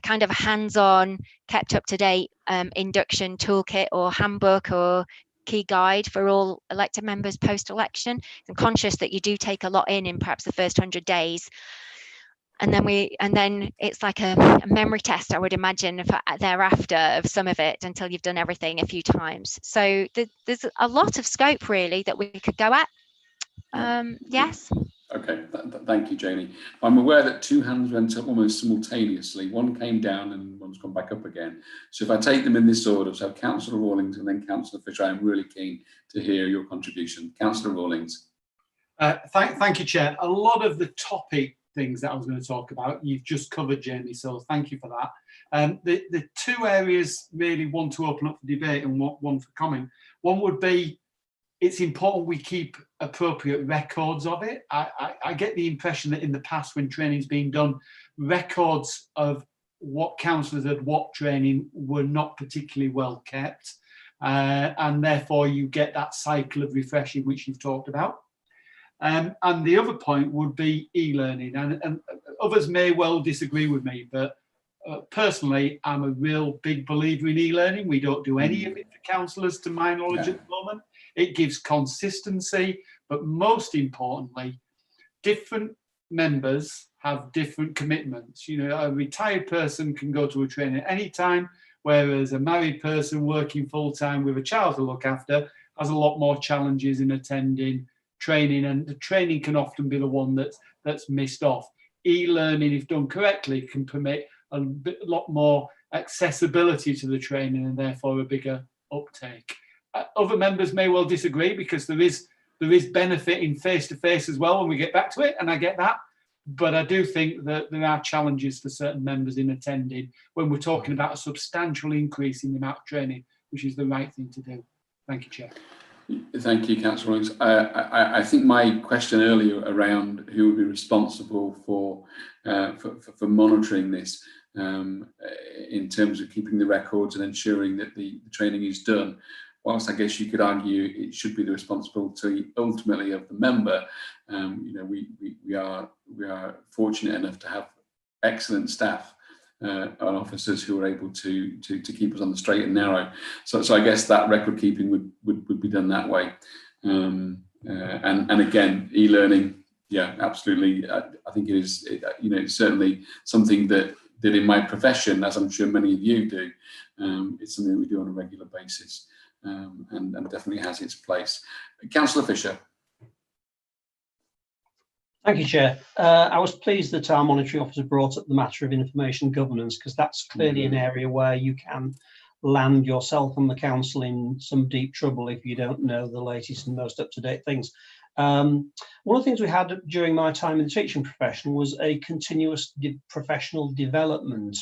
kind of a hands-on, kept up to date induction toolkit or handbook or key guide for all elected members post-election. I'm conscious that you do take a lot in perhaps the first 100 days. And then it's like a memory test, I would imagine, thereafter of some of it until you've done everything a few times. So there's a lot of scope really that we could go at. Yes. Okay, thank you, Janie. I'm aware that two hands went up almost simultaneously. One came down and one's gone back up again. So if I take them in this order, so Councillor Rawlings and then Councillor Fisher, I'm really keen to hear your contribution. Councillor Rawlings. Thank you, Chair. A lot of the topic things that I was going to talk about, you've just covered, Jamie, so thank you for that. The two areas really want to open up for debate and one for comment. One would be, it's important we keep appropriate records of it. I get the impression that in the past, when training's been done, records of what councillors had what training were not particularly well kept. And therefore you get that cycle of refreshing, which you've talked about. And the other point would be e-learning, and others may well disagree with me, but personally, I'm a real big believer in e-learning. We don't do any of it for councillors, to my knowledge, at the moment. It gives consistency, but most importantly, different members have different commitments. You know, a retired person can go to a training at any time, whereas a married person working full-time with a child to look after has a lot more challenges in attending training, and the training can often be the one that's missed off. E-learning, if done correctly, can permit a lot more accessibility to the training and therefore a bigger uptake. Other members may well disagree, because there is benefit in face-to-face as well when we get back to it, and I get that. But I do think that there are challenges for certain members in attending when we're talking about a substantial increase in the amount of training, which is the right thing to do. Thank you, Chair. Thank you, Councillor Rawlings. I think my question earlier around who would be responsible for monitoring this in terms of keeping the records and ensuring that the training is done, whilst I guess you could argue it should be the responsibility ultimately of the member, you know, we are fortunate enough to have excellent staff and officers who are able to keep us on the straight and narrow. So I guess that record keeping would be done that way. And again, e-learning, yeah, absolutely. I think it is, you know, it's certainly something that in my profession, as I'm sure many of you do, it's something that we do on a regular basis, and definitely has its place. Councillor Fisher. Thank you, Chair. I was pleased that our monitoring officer brought up the matter of information governance, because that's clearly an area where you can land yourself and the council in some deep trouble if you don't know the latest and most up-to-date things. One of the things we had during my time in the teaching profession was a continuous professional development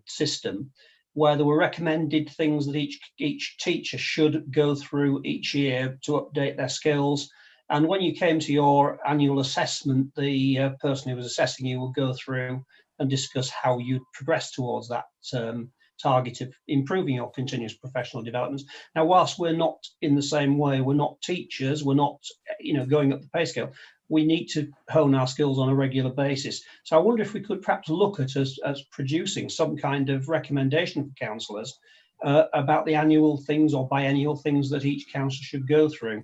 system, where there were recommended things that each teacher should go through each year to update their skills. And when you came to your annual assessment, the person who was assessing you would go through and discuss how you'd progress towards that target of improving your continuous professional developments. Now, whilst we're not in the same way, we're not teachers, we're not, you know, going up the pay scale, we need to hone our skills on a regular basis. So I wonder if we could perhaps look at us as producing some kind of recommendation for councillors about the annual things or biennial things that each councillor should go through.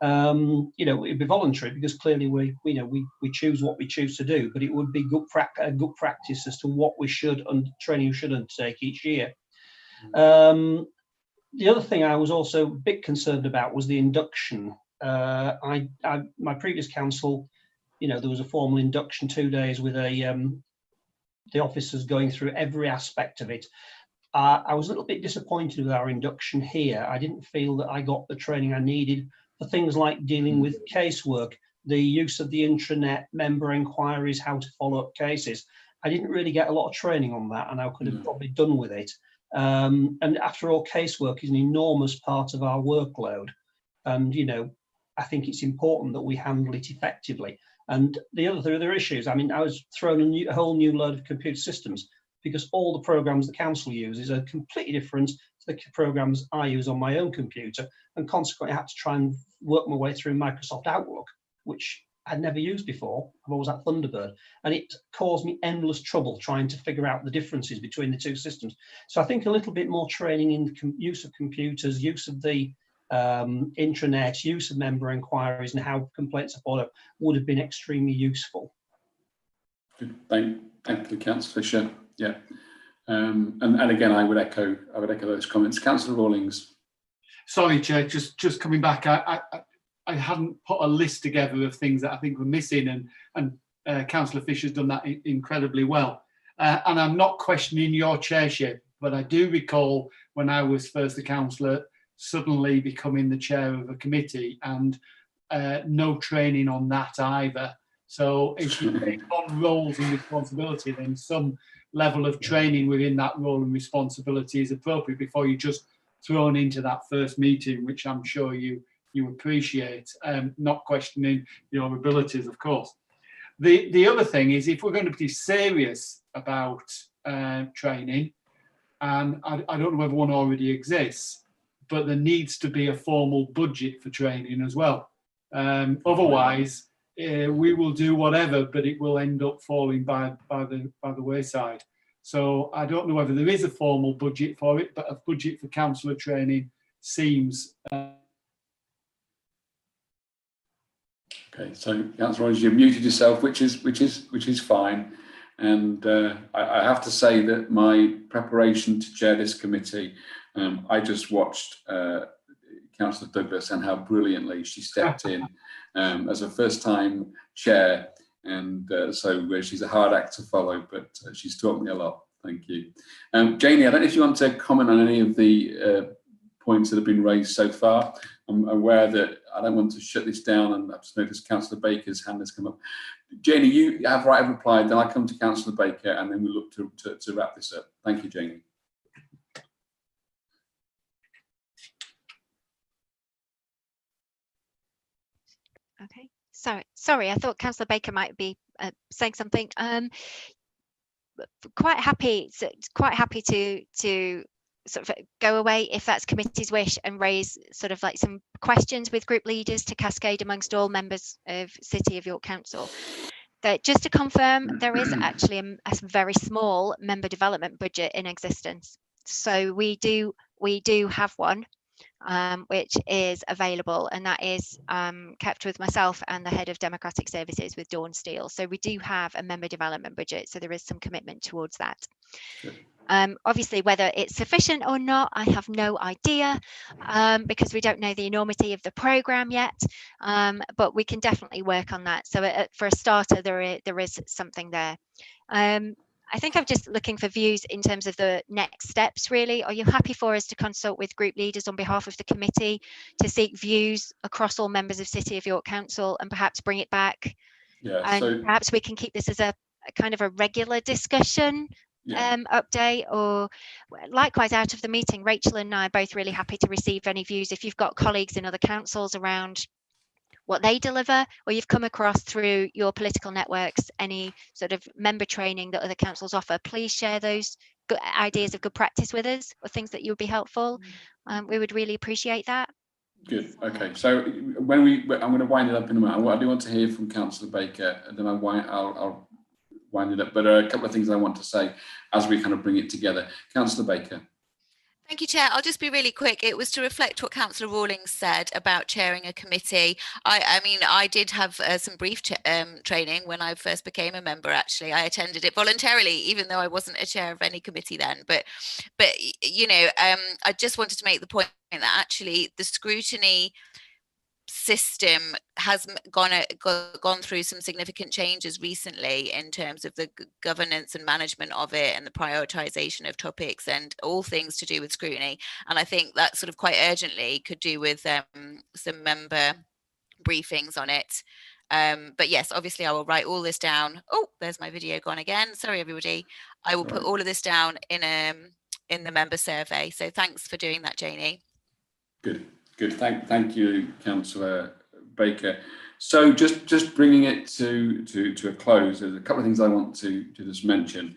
You know, it'd be voluntary, because clearly we choose what we choose to do, but it would be good practice as to what we should and training we should undertake each year. The other thing I was also a bit concerned about was the induction. My previous council, you know, there was a formal induction 2 days with the officers going through every aspect of it. I was a little bit disappointed with our induction here. I didn't feel that I got the training I needed for things like dealing with casework, the use of the intranet, member inquiries, how to follow up cases. I didn't really get a lot of training on that, and I could have probably done with it. And after all, casework is an enormous part of our workload. And, you know, I think it's important that we handle it effectively. And the other issues, I mean, I was thrown a whole new load of computer systems, because all the programs the council uses are completely different to the programs I use on my own computer, and consequently I had to try and worked my way through Microsoft Outlook, which I'd never used before. I've always had Thunderbird, and it caused me endless trouble trying to figure out the differences between the two systems. So I think a little bit more training in the use of computers, use of the intranet, use of member inquiries, and how complaints are followed would have been extremely useful. Good. Thank you, Councillor Fisher. Yeah, and again, I would echo those comments. Councillor Rawlings. Sorry, Chair, just coming back. I hadn't put a list together of things that I think were missing, and Councillor Fisher's done that incredibly well. And I'm not questioning your chairship, but I do recall when I was first a councillor, suddenly becoming the chair of a committee, and no training on that either. So if you take on roles and responsibility, then some level of training within that role and responsibility is appropriate before you're just thrown into that first meeting, which I'm sure you appreciate, not questioning your abilities, of course. The other thing is, if we're going to be serious about training, and I don't know whether one already exists, but there needs to be a formal budget for training as well. Otherwise, we will do whatever, but it will end up falling by the wayside. So I don't know whether there is a formal budget for it, but a budget for councillor training seems. Okay, so Councillor Rawlings, you've muted yourself, which is fine. And I have to say that my preparation to chair this committee, I just watched Councillor Douglas and how brilliantly she stepped in as a first-time chair, and so she's a hard act to follow, but she's taught me a lot. Thank you. Janie, I don't know if you want to comment on any of the points that have been raised so far. I'm aware that I don't want to shut this down, and I've just noticed Councillor Baker's hand has come up. Janie, you have replied, then I come to Councillor Baker, and then we look to wrap this up. Thank you, Janie. Okay, sorry, I thought Councillor Baker might be saying something. Quite happy to sort of go away if that's committee's wish, and raise sort of like some questions with group leaders to cascade amongst all members of City of York Council. That just to confirm, there is actually a very small member development budget in existence. So we do have one, which is available, and that is kept with myself and the head of democratic services with Dawn Steele. So we do have a member development budget, so there is some commitment towards that. Obviously, whether it's sufficient or not, I have no idea, because we don't know the enormity of the programme yet, but we can definitely work on that. So for a starter, there is something there. I think I'm just looking for views in terms of the next steps, really. Are you happy for us to consult with group leaders on behalf of the committee to seek views across all members of City of York Council and perhaps bring it back? Yeah, and so perhaps we can keep this as a kind of a regular discussion update, or likewise out of the meeting, Rachel and I are both really happy to receive any views. If you've got colleagues in other councils around what they deliver, or you've come across through your political networks any sort of member training that other councils offer, please share those good ideas of good practice with us, or things that you would be helpful. We would really appreciate that. Good. Okay. So I'm going to wind it up in a minute. I do want to hear from Councillor Baker, and then I'll wind it up. But a couple of things I want to say as we kind of bring it together. Councillor Baker. Thank you, Chair. I'll just be really quick. It was to reflect what Councillor Rawlings said about chairing a committee. I mean, I did have some brief training when I first became a member, actually. I attended it voluntarily, even though I wasn't a chair of any committee then. But you know, I just wanted to make the point that actually the scrutiny system has gone through some significant changes recently in terms of the governance and management of it, and the prioritization of topics and all things to do with scrutiny. And I think that sort of quite urgently could do with some member briefings on it. But yes, obviously I will write all this down. Oh, there's my video gone again. Sorry, everybody. I will put all of this down in the member survey. So thanks for doing that, Janie. Good. Good. Thank you, Councillor Baker. So just bringing it to a close, there's a couple of things I want to just mention.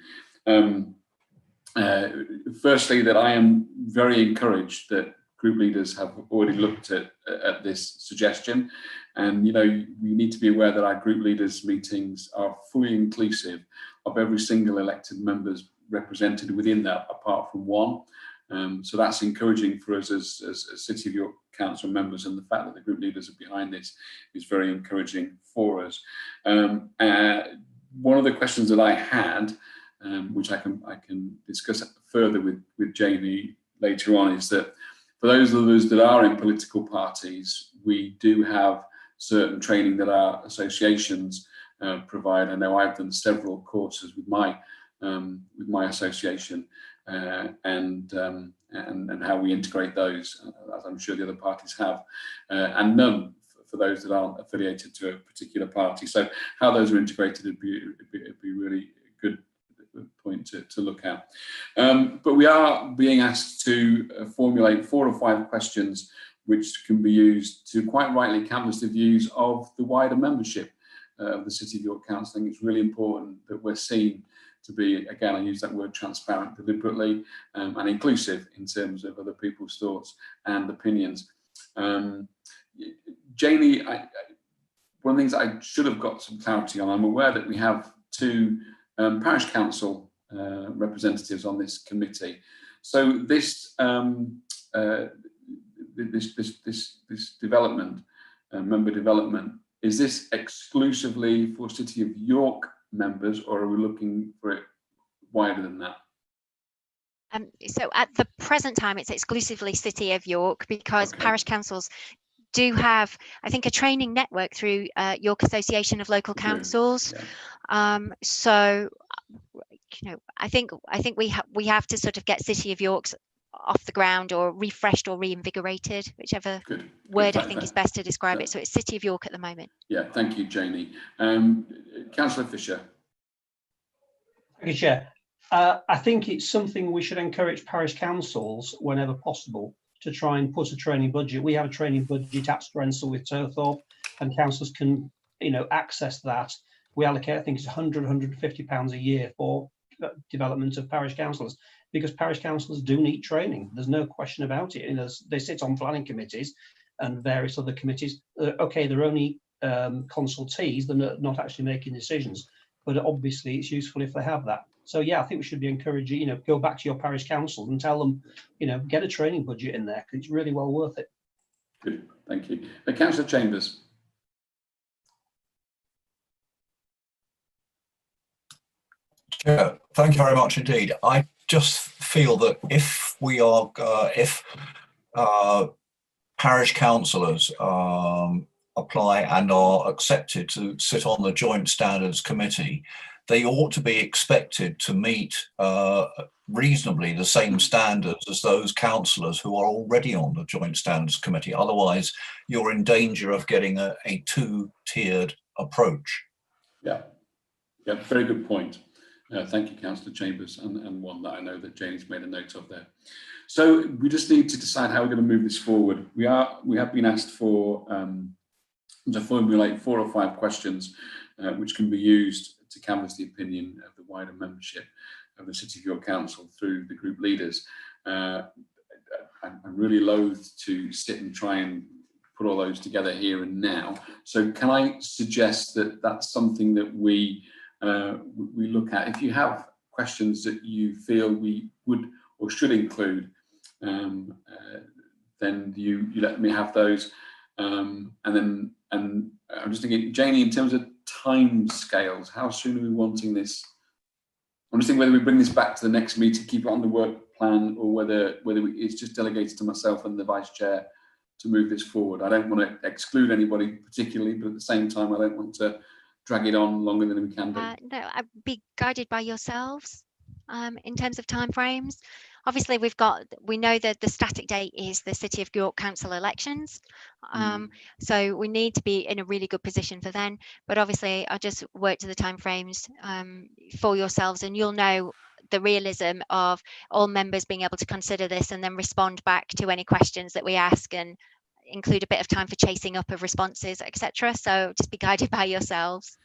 Firstly, that I am very encouraged that group leaders have already looked at this suggestion, and you know, we need to be aware that our group leaders meetings are fully inclusive of every single elected members represented within that, apart from one. So that's encouraging for us as City of York Council members, and the fact that the group leaders are behind this is very encouraging for us. One of the questions that I had, which I can discuss further with Jamie later on, is that for those of us that are in political parties, we do have certain training that our associations provide. I know I've done several courses with my association, and how we integrate those, as I'm sure the other parties have, and none for those that aren't affiliated to a particular party. So how those are integrated would be really good point to look at. But we are being asked to formulate 4 or 5 questions which can be used to quite rightly canvass the views of the wider membership of the City of York Council. I think it's really important that we're seen to be, again, I use that word transparent deliberately, and inclusive in terms of other people's thoughts and opinions. Janie, one of the things I should have got some clarity on, I'm aware that we have 2 parish council representatives on this committee. So this this development, member development, is this exclusively for City of York members, or are we looking for it wider than that? So at the present time, it's exclusively City of York, because parish councils do have, I think, a training network through York Association of Local Councils. Yeah. So, you know, I think we have to sort of get City of York's off the ground, or refreshed or reinvigorated, whichever word I think is best to describe it. So it's City of York at the moment. Yeah, thank you, Janie. Councillor Fisher. Thank you, Chair. I think it's something we should encourage parish councils, whenever possible, to try and put a training budget. We have a training budget at Strensall with Turthorpe, and councillors can, you know, access that. We allocate, I think it's £100–150 a year for development of parish councillors, because parish councillors do need training. There's no question about it. You know, they sit on planning committees and various other committees. Okay, they're only consultees, they're not actually making decisions, but obviously it's useful if they have that. So yeah, I think we should be encouraging, you know, go back to your parish council and tell them, you know, get a training budget in there, because it's really well worth it. Good, thank you. Councillor Chambers. Yeah, thank you very much indeed. I just feel that if we are, parish councillors apply and are accepted to sit on the Joint Standards Committee, they ought to be expected to meet reasonably the same standards as those councillors who are already on the Joint Standards Committee. Otherwise, you're in danger of getting a 2-tiered approach. Yeah, very good point. Thank you, Councillor Chambers, and one that I know that Jane's made a note of there. So we just need to decide how we're going to move this forward. We have been asked for to formulate 4 or 5 questions which can be used to canvass the opinion of the wider membership of the City of York Council through the group leaders. I'm really loath to sit and try and put all those together here and now. So can I suggest that that's something that we look at? If you have questions that you feel we would or should include, then you let me have those. And I'm just thinking, Janie, in terms of time scales, how soon are we wanting this? I'm just thinking whether we bring this back to the next meeting, keep it on the work plan, or whether it's just delegated to myself and the Vice Chair to move this forward. I don't want to exclude anybody particularly, but at the same time, I don't want to drag it on longer than we can do. No, I'd be guided by yourselves in terms of timeframes. Obviously, we know that the static date is the City of York Council elections. So we need to be in a really good position for then. But obviously, I'll just work to the timeframes for yourselves, and you'll know the realism of all members being able to consider this and then respond back to any questions that we ask, and include a bit of time for chasing up of responses, etc. So just be guided by yourselves.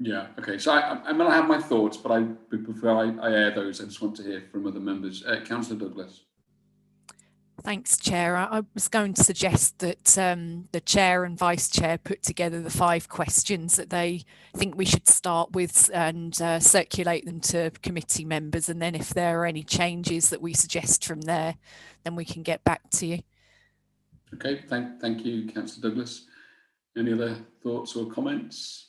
Yeah, okay. So I'm going to have my thoughts, but before I air those, I just want to hear from other members. Councillor Douglas. Thanks, Chair. I was going to suggest that the Chair and Vice Chair put together the 5 questions that they think we should start with and circulate them to committee members. And then if there are any changes that we suggest from there, then we can get back to you. Okay, thank you, Councillor Douglas. Any other thoughts or comments?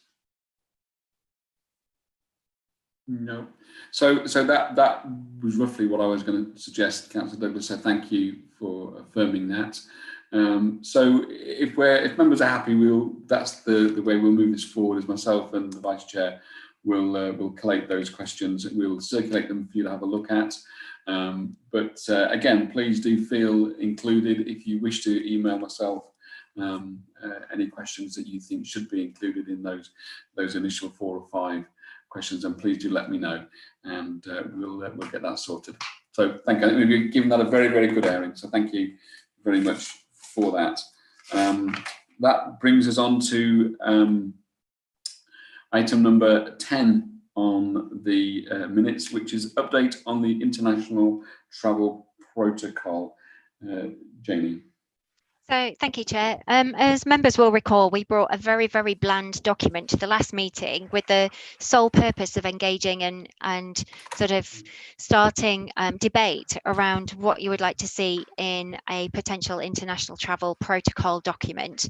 No. So that was roughly what I was going to suggest, Councillor Douglas. So thank you for affirming that. So if members are happy, that's the way we'll move this forward. As myself and the Vice Chair will collate those questions and we'll circulate them for you to have a look at. But again, please do feel included if you wish to email myself any questions that you think should be included in those initial 4 or 5 questions, and please do let me know, and we'll get that sorted. So thank you. I think we've given that a very, very good airing. So thank you very much for that. That brings us on to item number 10 on the minutes, which is update on the international travel protocol. Janie. So thank you, Chair. As members will recall, we brought a very, very bland document to the last meeting with the sole purpose of engaging and sort of starting debate around what you would like to see in a potential international travel protocol document.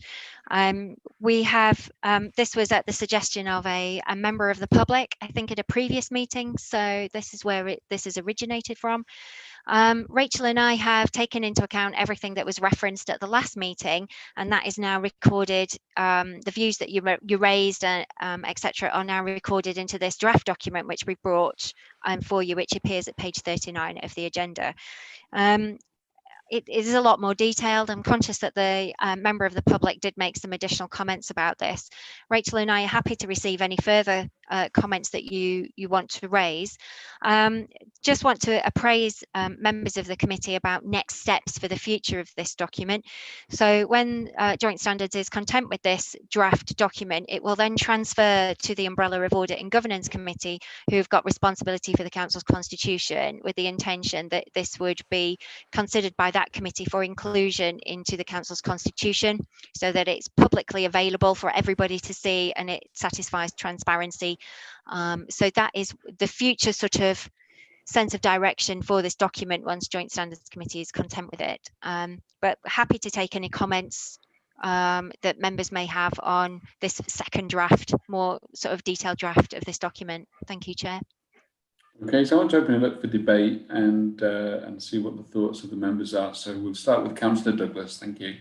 We have, this was at the suggestion of a member of the public, I think at a previous meeting, so this is where this is originated from. Rachel and I have taken into account everything that was referenced at the last meeting, and that is now recorded. The views that you raised, etc., are now recorded into this draft document, which we brought for you, which appears at page 39 of the agenda. It is a lot more detailed. I'm conscious that the member of the public did make some additional comments about this. Rachel and I are happy to receive any further comments that you want to raise. Just want to appraise members of the committee about next steps for the future of this document. So when Joint Standards is content with this draft document, it will then transfer to the umbrella of Audit and Governance Committee, who've got responsibility for the Council's constitution, with the intention that this would be considered by that committee for inclusion into the Council's constitution, so that it's publicly available for everybody to see and it satisfies transparency. So that is the future sort of sense of direction for this document once Joint Standards Committee is content with it. But happy to take any comments that members may have on this second draft, more sort of detailed draft of this document. Thank you, Chair. Okay, so I want to open it up for debate and see what the thoughts of the members are. So we'll start with Councillor Douglas. Thank you.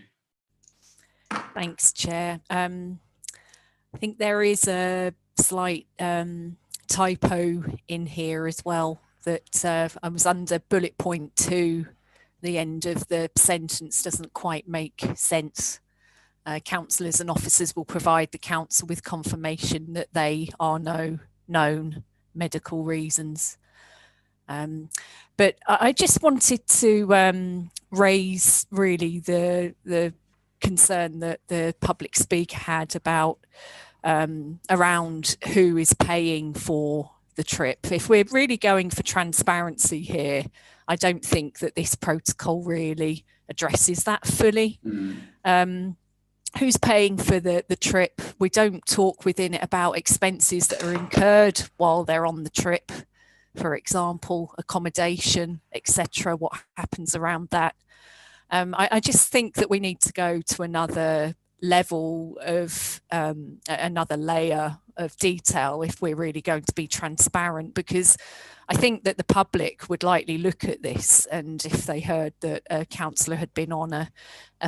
Thanks, Chair. I think there is a slight typo in here as well, that I was under bullet point 2. The end of the sentence doesn't quite make sense. Councillors and officers will provide the council with confirmation that they are known medical reasons. But I just wanted to raise really the concern that the public speaker had about around who is paying for the trip. If we're really going for transparency here, I don't think that this protocol really addresses that fully. Who's paying for the trip? We don't talk within it about expenses that are incurred while they're on the trip, for example, accommodation, etc. What happens around that? I just think that we need to go to another level of another layer of detail if we're really going to be transparent, because I think that the public would likely look at this, and if they heard that a councillor had been on a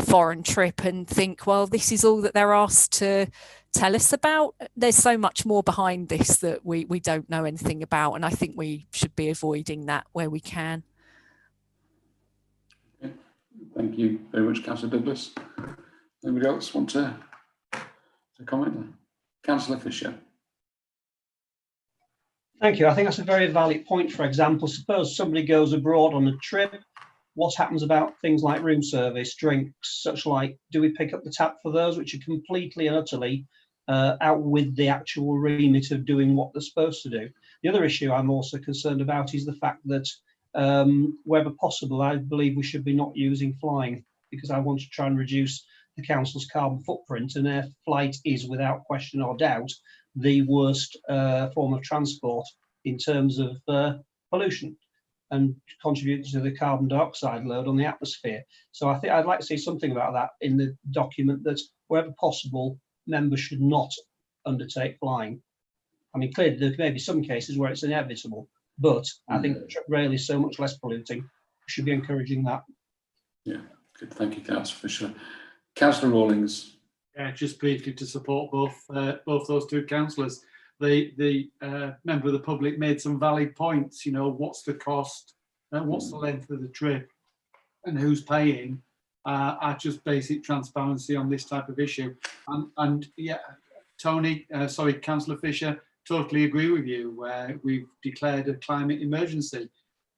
foreign trip, and think, well, this is all that they're asked to tell us about. There's so much more behind this that we don't know anything about, and I think we should be avoiding that where we can. Okay. Thank you very much, Councillor Douglas. Anybody else want to comment? Councillor Fisher. Thank you. I think that's a very valid point. For example, suppose somebody goes abroad on a trip. What happens about things like room service, drinks, such like, do we pick up the tab for those, which are completely and utterly out with the actual remit of doing what they're supposed to do? The other issue I'm also concerned about is the fact that Wherever possible, I believe we should be not using flying, because I want to try and reduce the council's carbon footprint, and air flight is, without question or doubt, the worst form of transport in terms of pollution and contributes to the carbon dioxide load on the atmosphere. So I think I'd like to see something about that in the document, that wherever possible, members should not undertake flying. I mean, clearly there may be some cases where it's inevitable, but I think rail is so much less polluting, we should be encouraging that. Yeah, good. Thank you, Councillor Fisher. Councillor Rawlings. Yeah, just briefly to support both those two councillors. The member of the public made some valid points. You know, what's the cost, what's the length of the trip, and who's paying. Are just basic transparency on this type of issue. And yeah, Councillor Fisher, totally agree with you. Where we've declared a climate emergency.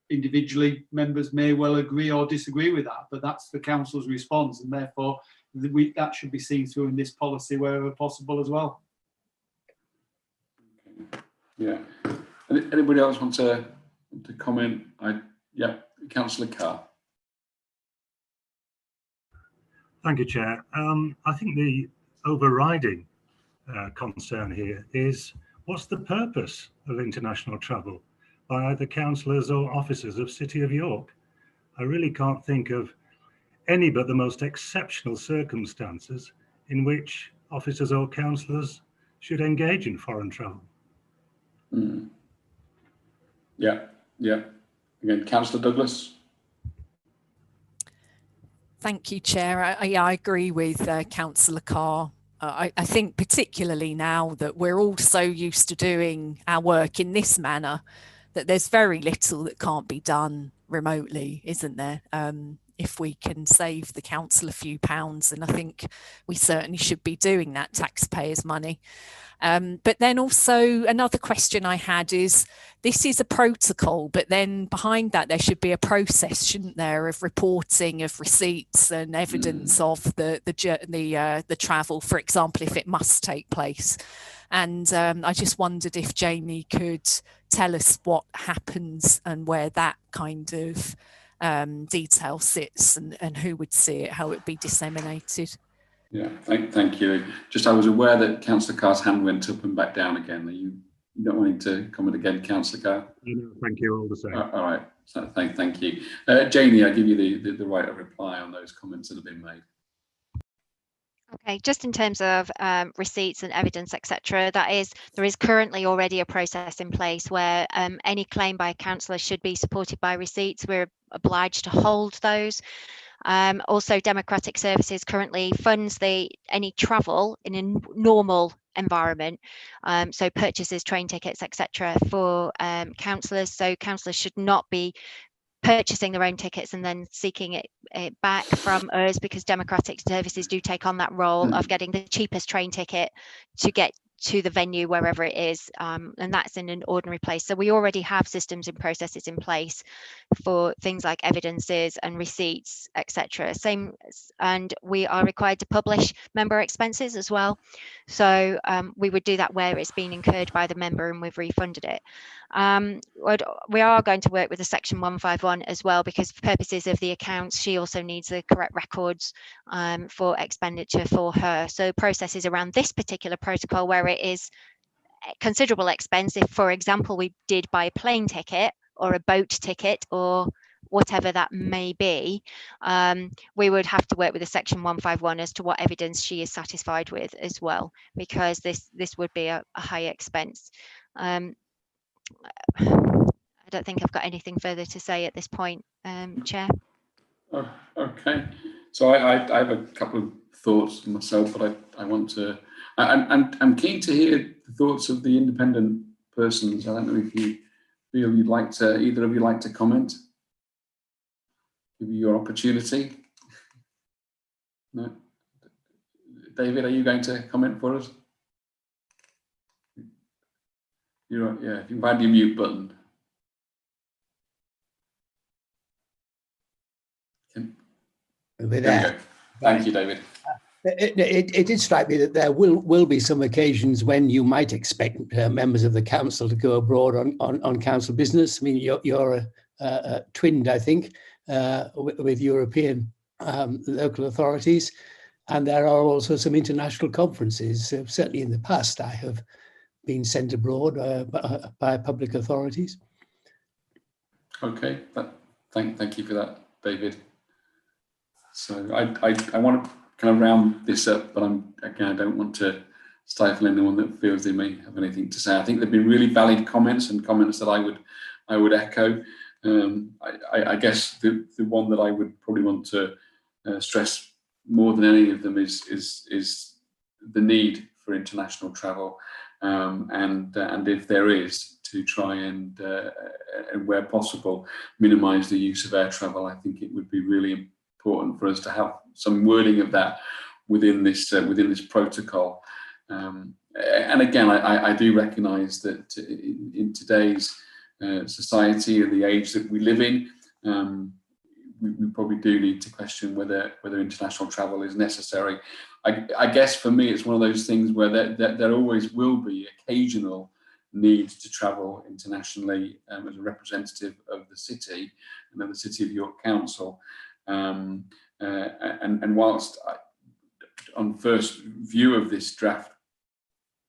Individually, members may well agree or disagree with that, but that's the council's response, and therefore that should be seen through in this policy wherever possible as well. Yeah. Anybody else want to comment? Yeah, Councillor Carr. Thank you, Chair. I think the overriding concern here is, what's the purpose of international travel by either councillors or officers of City of York? I really can't think of any but the most exceptional circumstances in which officers or councillors should engage in foreign travel. Yeah. Again, Councillor Douglas. Thank you, Chair. I agree with Councillor Carr. I think particularly now that we're all so used to doing our work in this manner, that there's very little that can't be done remotely, isn't there? If we can save the council a few pounds, and I think we certainly should be doing that, taxpayers' money. But then also another question I had is, this is a protocol, but then behind that there should be a process, shouldn't there, of reporting of receipts and evidence of the travel, for example, if it must take place. And I just wondered if Jamie could tell us what happens and where that kind of detail sits, and who would see it, how it would be disseminated. Yeah, thank you. Just I was aware that Councillor Carr's hand went up and back down again. Are you not wanting to comment again, Councillor Carr? No, thank you, all the same. All right, so thank you. Janie, I give you the right of reply on those comments that have been made. Okay, just in terms of receipts and evidence, etc., there is currently already a process in place where any claim by a councillor should be supported by receipts. We're obliged to hold those. Also, Democratic Services currently funds any travel in a normal environment, so purchases, train tickets, etc., for councillors. So councillors should not be purchasing their own tickets and then seeking it back from us, because Democratic Services do take on that role of getting the cheapest train ticket to get to the venue wherever it is, and that's in an ordinary place. So we already have systems and processes in place for things like evidences and receipts, etc. And we are required to publish member expenses as well. So we would do that where it's been incurred by the member and we've refunded it. We are going to work with the Section 151 as well, because for purposes of the accounts, she also needs the correct records for expenditure for her. So processes around this particular protocol, where it is considerable expense, if, for example, we did buy a plane ticket or a boat ticket or whatever that may be, we would have to work with the Section 151 as to what evidence she is satisfied with as well, because this would be a high expense. I don't think I've got anything further to say at this point, Chair. Oh, okay, so I have a couple of thoughts myself, but I want to. I'm keen to hear the thoughts of the independent persons. I don't know if you feel you'd like to, either of you like to comment. Give you your opportunity. No, David, are you going to comment for us? You're yeah. If you find your mute button. There we go. Thank you, David. It did strike me that there will be some occasions when you might expect members of the council to go abroad on council business. I mean, you're twinned, I think, with European local authorities. And there are also some international conferences. Certainly in the past, I have been sent abroad by public authorities. Okay, thank you for that, David. So I want to kind of round this up, but I don't want to stifle anyone that feels they may have anything to say. I think there've been really valid comments and comments that I would echo. I guess the one that I would probably want to stress more than any of them is the need for international travel, and if there is, to try and where possible minimise the use of air travel. I think it would be really important for us to have some wording of that within this protocol. And again, I do recognise that in today's society and the age that we live in, we probably do need to question whether international travel is necessary. I guess for me, it's one of those things where there always will be occasional need to travel internationally as a representative of the city and of the City of York Council. And whilst on first view of this draft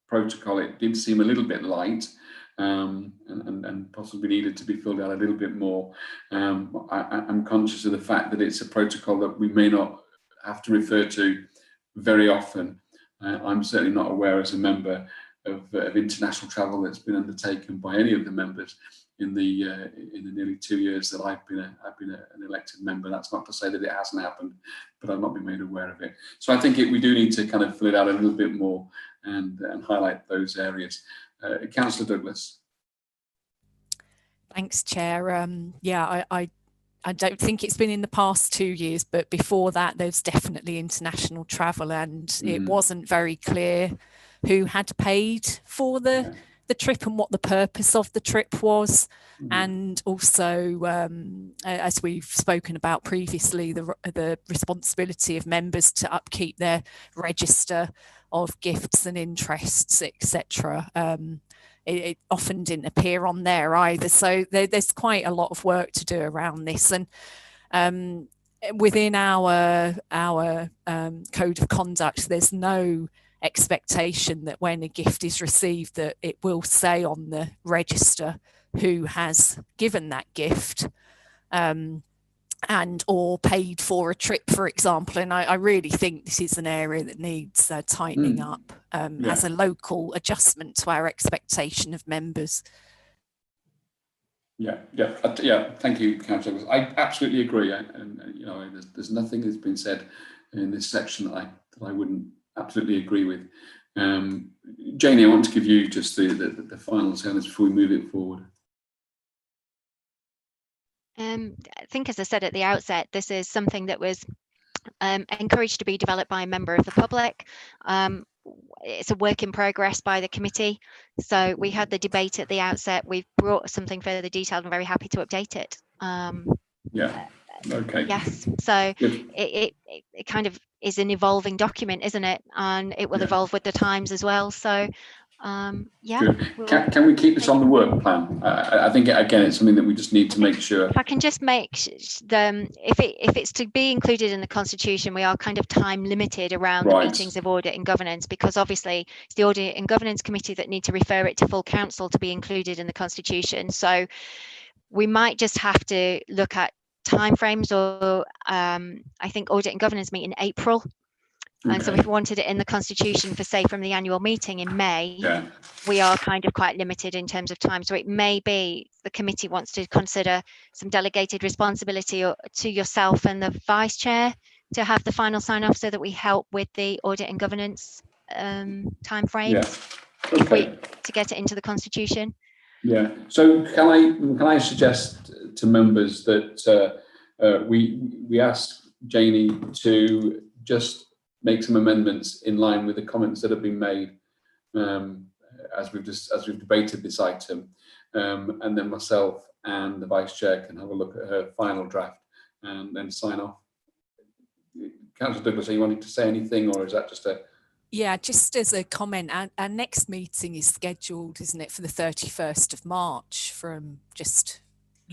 protocol, it did seem a little bit light, and possibly needed to be filled out a little bit more. I'm conscious of the fact that it's a protocol that we may not have to refer to very often. I'm certainly not aware as a member of international travel that's been undertaken by any of the members in the nearly 2 years that I've been an elected member. That's not to say that it hasn't happened, but I've not been made aware of it. So I think we do need to kind of fill it out a little bit more and highlight those areas. Councillor Douglas. Thanks, Chair. Yeah, I don't think it's been in the past 2 years, but before that, there's definitely international travel, and it wasn't very clear who had paid for the trip and what the purpose of the trip was. And also, as we've spoken about previously, the responsibility of members to upkeep their register of gifts and interests, etc. It often didn't appear on there either. So there's quite a lot of work to do around this. And within our code of conduct, there's no expectation that when a gift is received that it will say on the register who has given that gift and or paid for a trip, for example. And I really think this is an area that needs tightening up as a local adjustment to our expectation of members. Yeah. Thank you, Councillor. I absolutely agree. And there's nothing that's been said in this section that I wouldn't absolutely agree with. Janie, I want to give you just the final say on this before we move it forward. I think, as I said at the outset, this is something that was encouraged to be developed by a member of the public. It's a work in progress by the committee. So we had the debate at the outset. We've brought something further detailed and very happy to update it. Okay. Yes. So it kind of is an evolving document, isn't it? And it will evolve with the times as well. So can we keep this on the work plan? I think again it's something that we just need to make sure. If I can just make if it's to be included in the constitution, we are kind of time limited around the meetings of audit and governance, because obviously it's the audit and governance committee that need to refer it to full council to be included in the constitution. So we might just have to look at timeframes, or I think audit and governance meet in April. And so if we wanted it in the constitution for, say, from the annual meeting in May, we are kind of quite limited in terms of time. So it may be the committee wants to consider some delegated responsibility to yourself and the vice chair to have the final sign off, so that we help with the audit and governance time frame to get it into the constitution. Yeah. So can I suggest to members that we ask Janie to just make some amendments in line with the comments that have been made as we've debated this item, and then myself and the vice chair can have a look at her final draft and then sign off. Councillor Douglas, are you wanting to say anything, or is that just a? Yeah, just as a comment, our next meeting is scheduled, isn't it, for the 31st of March, from just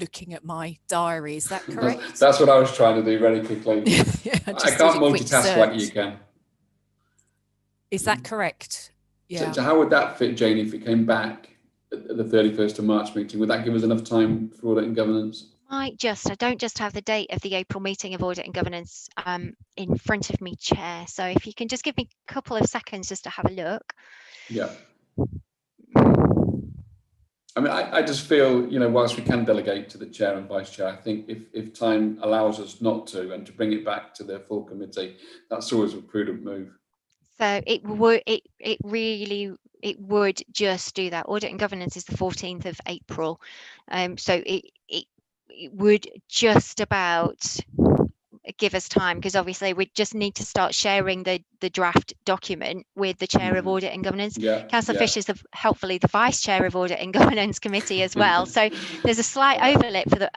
looking at my diary. Is that correct? That's what I was trying to do very quickly. Yeah, I can't multitask like you can. Is that correct? Yeah. So how would that fit, Janie, if it came back at the 31st of March meeting? Would that give us enough time for audit and governance? I don't just have the date of the April meeting of audit and governance in front of me, Chair. So if you can just give me a couple of seconds just to have a look. Yeah. I mean, I just feel, you know, whilst we can delegate to the chair and vice chair, I think if time allows us not to and to bring it back to the full committee, that's always a prudent move. So it would just do that. Audit and governance is the 14th of April. So it would just about give us time, because obviously we just need to start sharing the draft document with the chair of audit and governance. Councillor Fisher's helpfully the vice chair of audit and governance committee as well. So there's a slight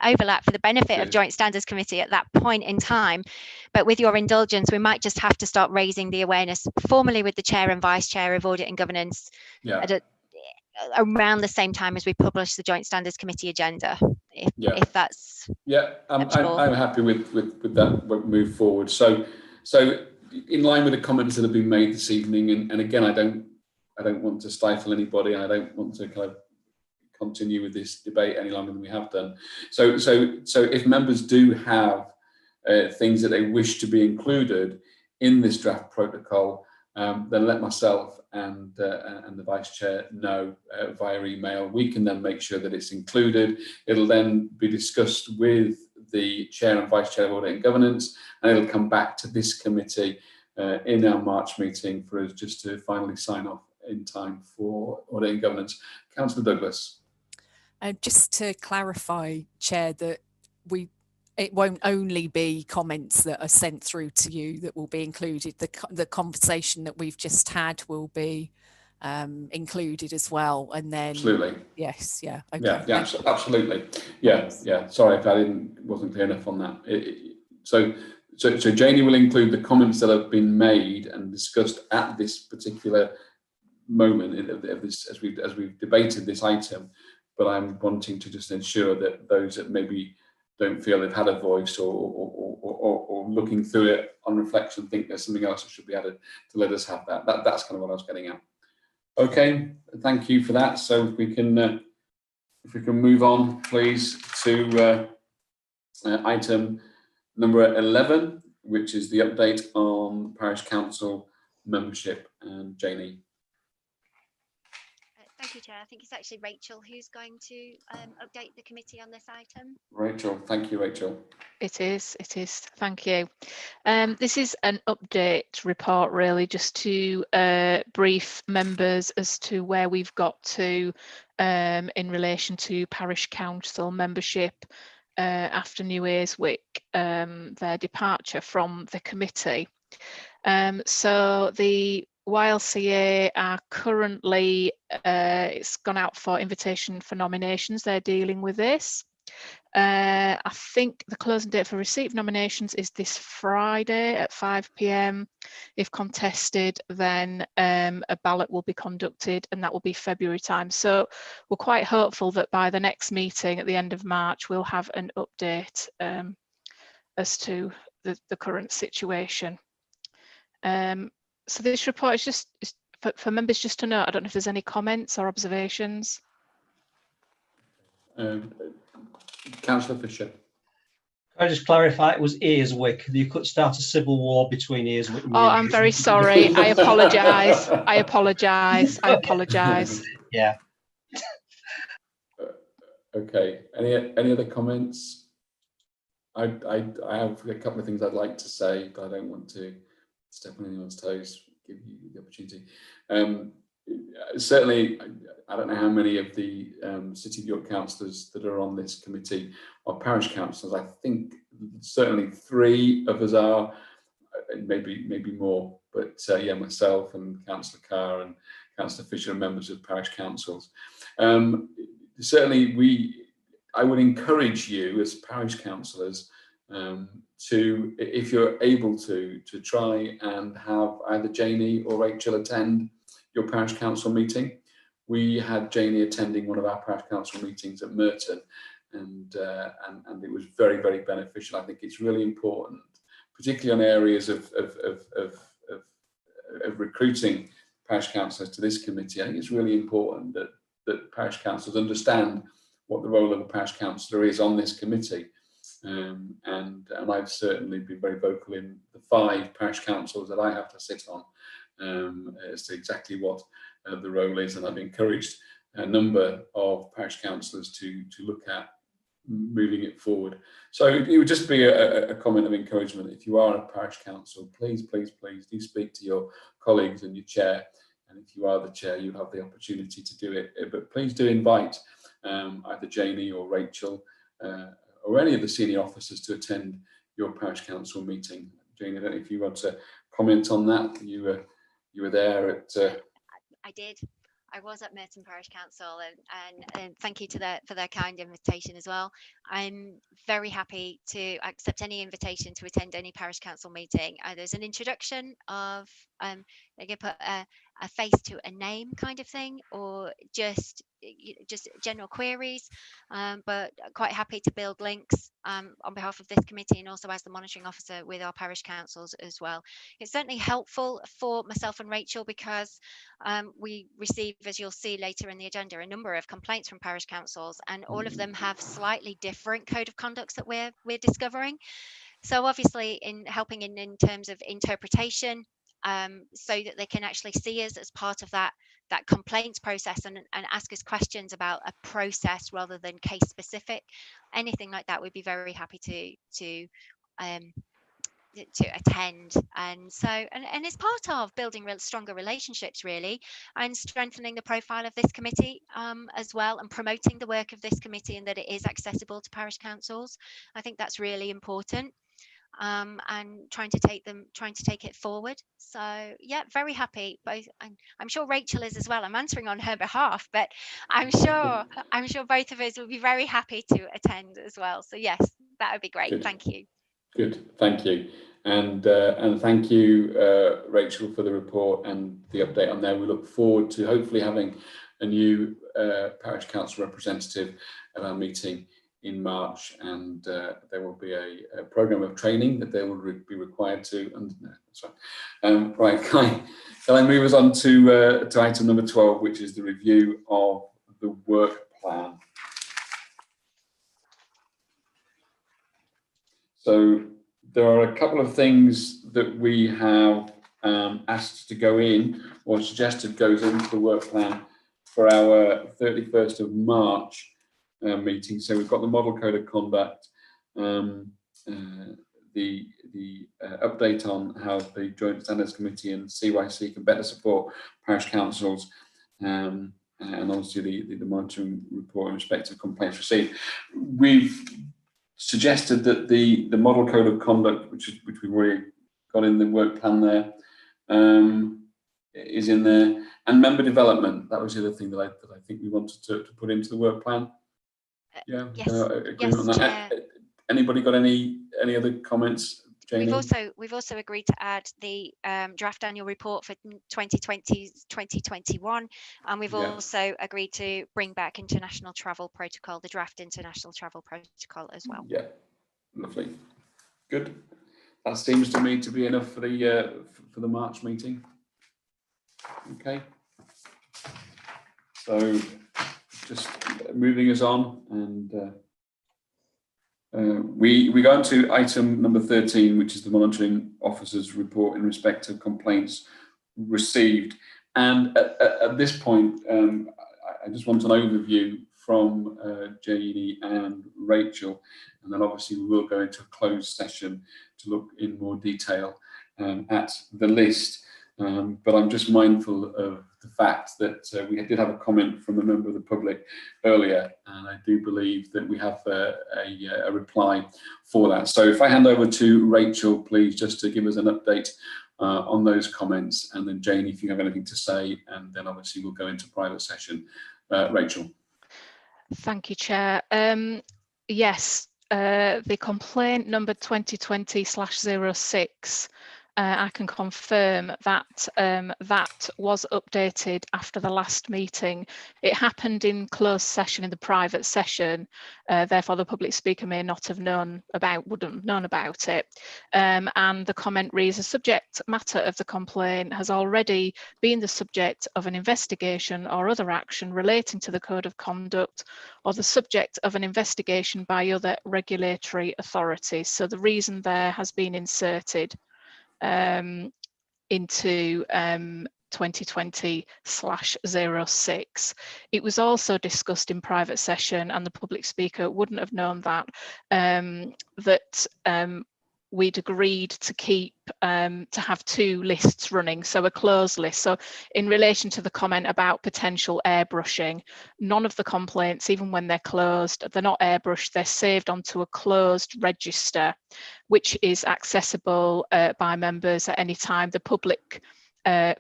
overlap for the benefit of joint standards committee at that point in time. But with your indulgence, we might just have to start raising the awareness formally with the chair and vice chair of audit and governance around the same time as we publish the joint standards committee agenda, if that's I'm happy with that move forward. So in line with the comments that have been made this evening, and again, I don't want to stifle anybody, and I don't want to kind of continue with this debate any longer than we have done. So if members do have things that they wish to be included in this draft protocol, then let myself and the vice chair know via email. We can then make sure that it's included. It'll then be discussed with the chair and vice chair of audit and governance, and it'll come back to this committee in our March meeting for us just to finally sign off in time for audit and governance. Councillor Douglas. Just to clarify, Chair, that it won't only be comments that are sent through to you that will be included. The conversation that we've just had will be included as well. And then absolutely. Yes, yeah. Okay. Yeah, absolutely. Yeah. Sorry if I wasn't clear enough on that. So Janie will include the comments that have been made and discussed at this particular moment of this, as we've debated this item. But I'm wanting to just ensure that those that maybe don't feel they've had a voice or looking through it on reflection think there's something else that should be added, to let us have that. That's kind of what I was getting at. Okay, thank you for that. So if we can move on, please, to item number 11, which is the update on Parish Council membership. And Janie. Thank you, Chair. I think it's actually Rachel who's going to update the committee on this item. Rachel, thank you, Rachel. It is. Thank you. This is an update report, really, just to brief members as to where we've got to in relation to Parish Council membership after New Year's week, their departure from the committee. So the YLCA are currently, it's gone out for invitation for nominations. They're dealing with this. I think the closing date for receipt of nominations is this Friday at 5 p.m. If contested, then a ballot will be conducted, and that will be February time. So we're quite hopeful that by the next meeting at the end of March, we'll have an update as to the current situation. So this report is just for members just to know. I don't know if there's any comments or observations. Councillor Fisher. Can I just clarify, it was Earswick. You could start a civil war between Earswick and Oh, I'm very sorry. I apologise. I apologise. Yeah. Okay. Any other comments? I have a couple of things I'd like to say, but I don't want to step on anyone's toes. Give you the opportunity. Certainly, I don't know how many of the City of York councillors that are on this committee are parish councillors. I think certainly 3 of us are, maybe more. But yeah, myself and Councillor Carr and Councillor Fisher are members of parish councils. Certainly, I would encourage you as parish councillors to, if you're able to try and have either Janie or Rachel attend your parish council meeting. We had Janie attending one of our parish council meetings at Merton, and it was very, very beneficial. I think it's really important, particularly on areas of recruiting parish councillors to this committee. I think it's really important that parish councillors understand what the role of a parish councillor is on this committee. And I've certainly been very vocal in the 5 parish councils that I have to sit on as to exactly what the role is, and I've encouraged a number of parish councillors to look at moving it forward. So it would just be a comment of encouragement. If you are a parish council, please do speak to your colleagues and your chair, and if you are the chair, you'll have the opportunity to do it. But please do invite either Janie or Rachel or any of the senior officers to attend your parish council meeting. Janie, I don't know if you want to comment on that. You were there at. I did. I was at Merton Parish Council, and thank you for their kind invitation as well. I'm very happy to accept any invitation to attend any parish council meeting. There's an introduction of they can put a face to a name kind of thing, or just general queries, but quite happy to build links on behalf of this committee and also as the monitoring officer with our parish councils as well. It's certainly helpful for myself and Rachel because we receive, as you'll see later in the agenda, a number of complaints from parish councils, and all of them have slightly different code of conducts that we're discovering. So obviously in helping in terms of interpretation, so that they can actually see us as part of that complaints process and ask us questions about a process rather than case specific, anything like that, we'd be very happy to attend. And so and it's part of building stronger relationships really, and strengthening the profile of this committee as well, and promoting the work of this committee and that it is accessible to parish councils. I think that's really important. And trying to take it forward. So yeah, very happy both, and I'm sure Rachel is as well. I'm answering on her behalf, but I'm sure both of us will be very happy to attend as well. So yes, that would be great. Good. Thank you. Good, thank you, and thank you, Rachel, for the report and the update on there. We look forward to hopefully having a new parish council representative at our meeting in March, and there will be a programme of training that they will be required to. Right, can I move us on to item number 12, which is the review of the work plan. So there are a couple of things that we have asked to go in, or suggested goes into the work plan for our 31st of March meeting. So we've got the model code of conduct, the update on how the Joint Standards Committee and CYC can better support parish councils, and obviously the monitoring report in respect of complaints received. We've suggested that the model code of conduct, which we've already got in the work plan there, is in there, and member development. That was the other thing that I think we wanted to put into the work plan. Yeah. Yes. Agreement on that. Anybody got any other comments, Janie? We've also agreed to add the draft annual report for 2020-2021, and we've also agreed to bring back international travel protocol, the draft international travel protocol as well. Yeah, lovely, good. That seems to me to be enough for the March meeting. Okay. So just moving us on, and we go on to item number 13, which is the monitoring officer's report in respect of complaints received. And at this point, I just want an overview from Janie and Rachel, and then obviously we will go into a closed session to look in more detail at the list. But I'm just mindful of the fact that we did have a comment from a member of the public earlier, and I do believe that we have a reply for that. So if I hand over to Rachel, please, just to give us an update on those comments, and then Janie, if you have anything to say, and then obviously we'll go into private session. Rachel. Thank you, Chair. Yes, the complaint number 2020/06 I can confirm that that was updated after the last meeting. It happened in closed session, in the private session, therefore the public speaker may not have wouldn't have known about it. And the comment reads, the subject matter of the complaint has already been the subject of an investigation or other action relating to the code of conduct, or the subject of an investigation by other regulatory authorities. So the reason there has been inserted into 2020/06. It was also discussed in private session, and the public speaker wouldn't have known that, we'd agreed to keep to have two lists running, so a closed list. So in relation to the comment about potential airbrushing, none of the complaints, even when they're closed, they're not airbrushed, they're saved onto a closed register, which is accessible by members at any time. The public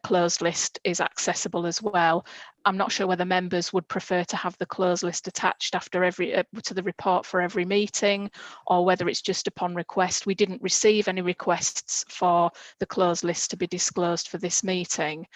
closed list is accessible as well. I'm not sure whether members would prefer to have the closed list attached after to the report for every meeting, or whether it's just upon request. We didn't receive any requests for the closed list to be disclosed for this meeting.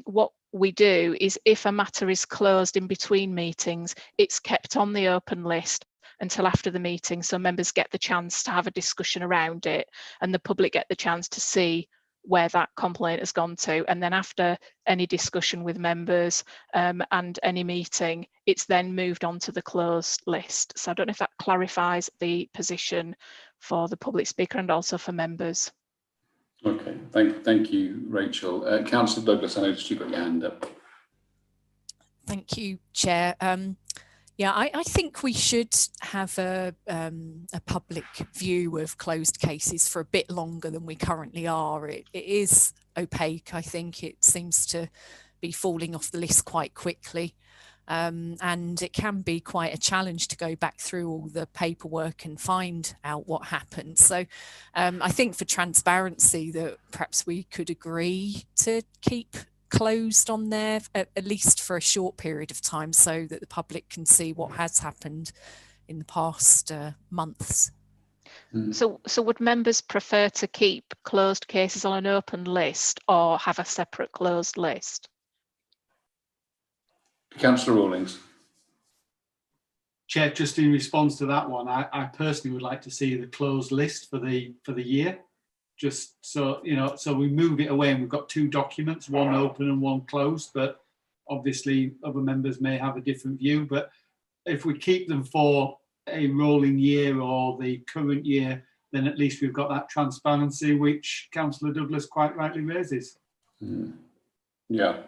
What we do is, if a matter is closed in between meetings, it's kept on the open list until after the meeting, so members get the chance to have a discussion around it, and the public get the chance to see where that complaint has gone to. And then after any discussion with members and any meeting, it's then moved on to the closed list. So I don't know if that clarifies the position for the public speaker and also for members. Okay, thank you, Rachel. Councillor Douglas, I noticed you got your hand up. Thank you, Chair. Yeah, I think we should have a public view of closed cases for a bit longer than we currently are. It is opaque. I think it seems to be falling off the list quite quickly. And it can be quite a challenge to go back through all the paperwork and find out what happened. So I think for transparency that perhaps we could agree to keep closed on there at least for a short period of time, so that the public can see what has happened in the past months. So would members prefer to keep closed cases on an open list or have a separate closed list? Councillor Rawlings. Chair, just in response to that one, I personally would like to see the closed list for the year. Just so, so we move it away and we've got two documents, one open and one closed, but obviously other members may have a different view. But if we keep them for a rolling year or the current year, then at least we've got that transparency, which Councillor Douglas quite rightly raises. Yeah,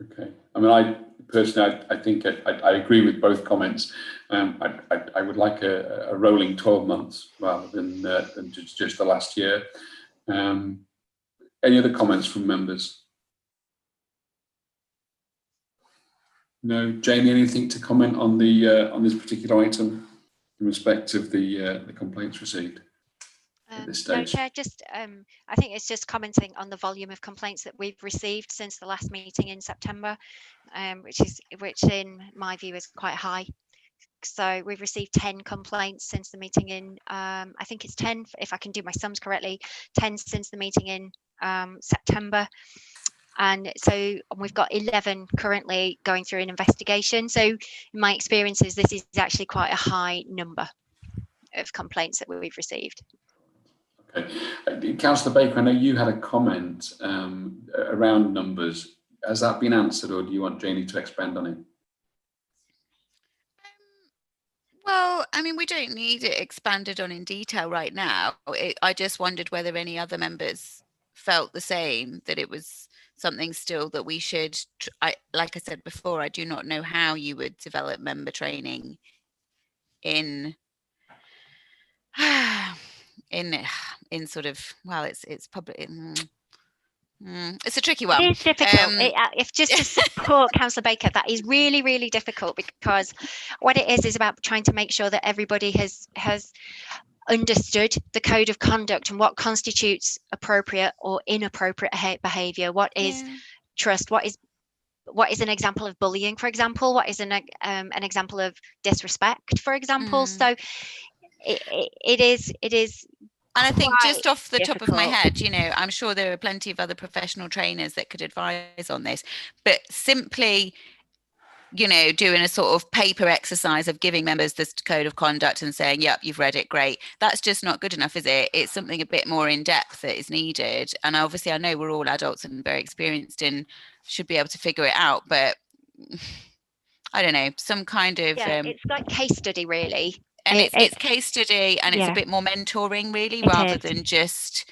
okay. I mean, I personally, I think I agree with both comments. I would like a rolling 12 months rather than just the last year. Any other comments from members? No, Jamie, anything to comment on the on this particular item in respect of the complaints received at this stage? No, Chair, just I think it's just commenting on the volume of complaints that we've received since the last meeting in September, which in my view is quite high. So we've received 10 complaints since the meeting in, I think it's 10, if I can do my sums correctly, 10 since the meeting in September. And so we've got 11 currently going through an investigation. So in my experiences, this is actually quite a high number of complaints that we've received. Okay. Councillor Baker, I know you had a comment around numbers. Has that been answered, or do you want Janie to expand on it? Well, I mean, we don't need it expanded on in detail right now. I just wondered whether any other members felt the same, that it was something still that we should, like I said before, I do not know how you would develop member training in sort of, well, it's public. It's a tricky one. It is difficult. If just to support Councillor Baker, that is really, really difficult, because what it is about trying to make sure that everybody has understood the code of conduct and what constitutes appropriate or inappropriate behaviour. What is trust? What is an example of bullying, for example? What is an example of disrespect, for example? So it is. And I think quite just off the top of my difficult. head, you know, I'm sure there are plenty of other professional trainers that could advise on this, but simply, you know, doing a sort of paper exercise of giving members this code of conduct and saying, yep, you've read it, great. That's just not good enough, is it? It's something a bit more in depth that is needed. And obviously I know we're all adults and very experienced and should be able to figure it out, but I don't know, some kind of It's like case study, really. and it's case study, and it's a yeah. bit more mentoring, really, It rather is. than just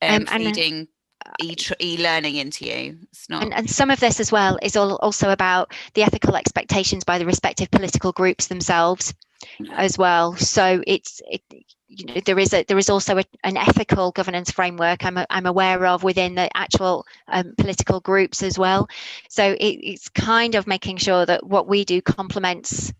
And feeding e-learning into you. It's not. And some of this as well is also about the ethical expectations by the respective political groups themselves as well. So you know, there is also an ethical governance framework I'm aware of within the actual political groups as well. So it's kind of making sure that what we do complements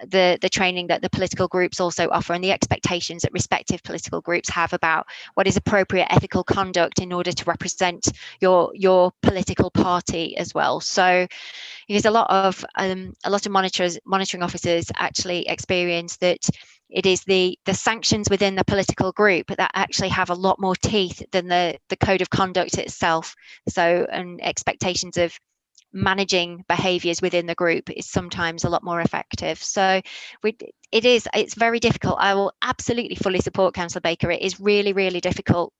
the training that the political groups also offer, and the expectations that respective political groups have about what is appropriate ethical conduct in order to represent your political party as well. So because a lot of monitoring officers actually experience that it is the sanctions within the political group that actually have a lot more teeth than the code of conduct itself. So, and expectations of managing behaviours within the group is sometimes a lot more effective. So it's very difficult. I will absolutely fully support Councillor Baker. It is really, really difficult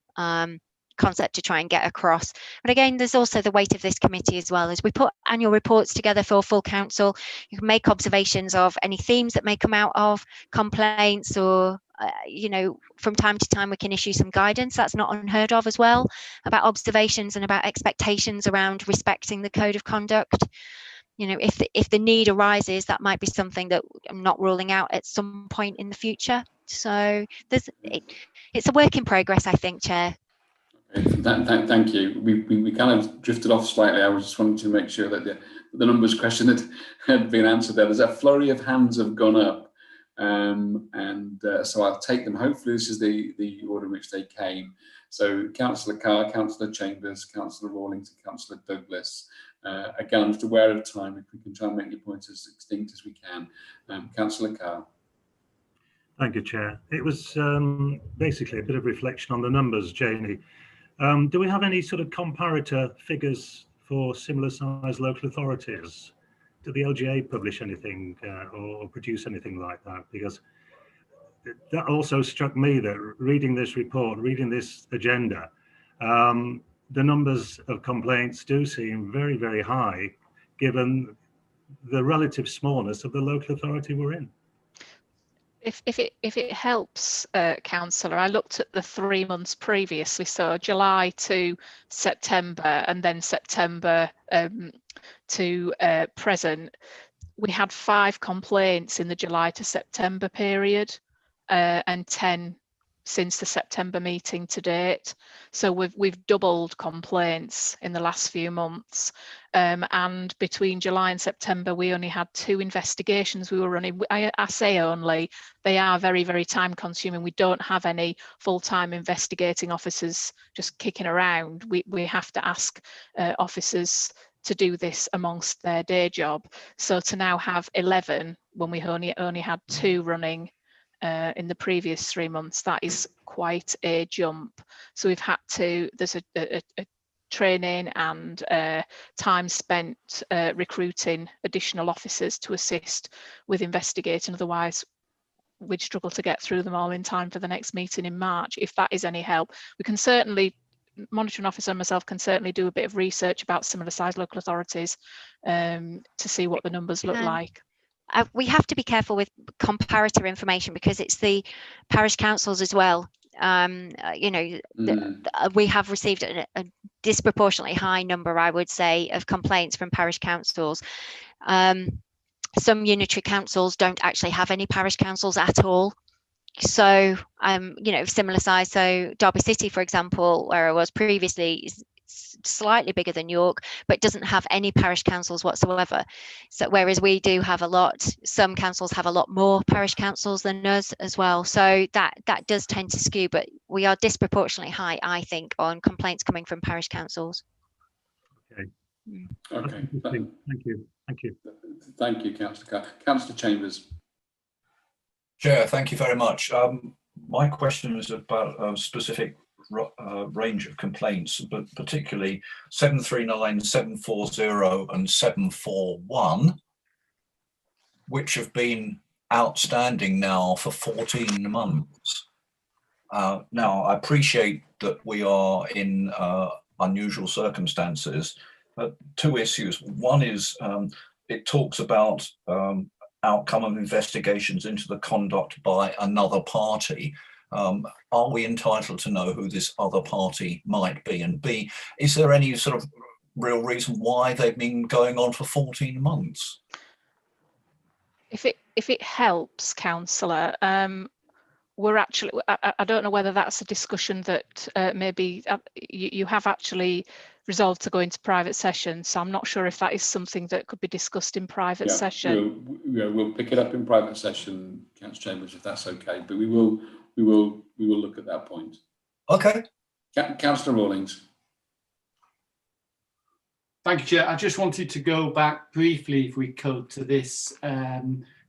concept to try and get across. But again, there's also the weight of this committee as well. As we put annual reports together for full council, you can make observations of any themes that may come out of complaints, or you know, from time to time we can issue some guidance. That's not unheard of as well, about observations and about expectations around respecting the code of conduct. You know, if the need arises, that might be something that I'm not ruling out at some point in the future. So it's a work in progress, I think, Chair. Thank you. We kind of drifted off slightly. I was just wanting to make sure that the numbers question had been answered there. There's a flurry of hands have gone up, so I'll take them. Hopefully this is the order in which they came. So Councillor Carr, Councillor Chambers, Councillor Rawlington, Councillor Douglas. Again, I'm just aware of time. If we can try and make your points as distinct as we can. Councillor Carr. Thank you, Chair. It was basically a bit of reflection on the numbers, Janie. Do we have any sort of comparator figures for similar sized local authorities? Do the LGA publish anything or produce anything like that? Because that also struck me that reading this report, reading this agenda, the numbers of complaints do seem very, very high, given the relative smallness of the local authority we're in. If it helps, Councillor, I looked at the 3 months previously, so July to September, and then September to present. We had 5 complaints in the July to September period, and 10 since the September meeting to date. So we've doubled complaints in the last few months, and between July and September we only had 2 investigations we were running. I say only, they are very, very time consuming. We don't have any full-time investigating officers just kicking around. We have to ask officers to do this amongst their day job. So to now have 11 when we only had 2 running in the previous 3 months, that is quite a jump. So we've had to, there's a training and time spent recruiting additional officers to assist with investigating. Otherwise we'd struggle to get through them all in time for the next meeting in March. If that is any help, we can certainly, monitoring officer and myself can certainly do a bit of research about similar sized local authorities to see what the numbers look like. We have to be careful with comparator information because it's the parish councils as well. You know, we have received a disproportionately high number, I would say, of complaints from parish councils. Some unitary councils don't actually have any parish councils at all. So, you know, similar size. So Derby City, for example, where I was previously, is slightly bigger than York, but doesn't have any parish councils whatsoever. So whereas we do have a lot, some councils have a lot more parish councils than us as well. So that does tend to skew, but we are disproportionately high, I think, on complaints coming from parish councils. Okay. Thank you. Thank you, Councillor Carr. Councillor Chambers. Chair, thank you very much. My question is about a specific range of complaints, but particularly 739, 740 and 741, which have been outstanding now for 14 months. Now, I appreciate that we are in unusual circumstances, but two issues. One is it talks about outcome of investigations into the conduct by another party. Are we entitled to know who this other party might be? And B, is there any sort of real reason why they've been going on for 14 months? If it helps, councillor, we're actually, I don't know whether that's a discussion that maybe you have actually resolved to go into private session. So I'm not sure if that is something that could be discussed in private session. We'll pick it up in private session, Councillor Chambers, if that's okay. But we will look at that point. Okay. Councillor Rawlings. Thank you, Chair. I just wanted to go back briefly, if we could, to this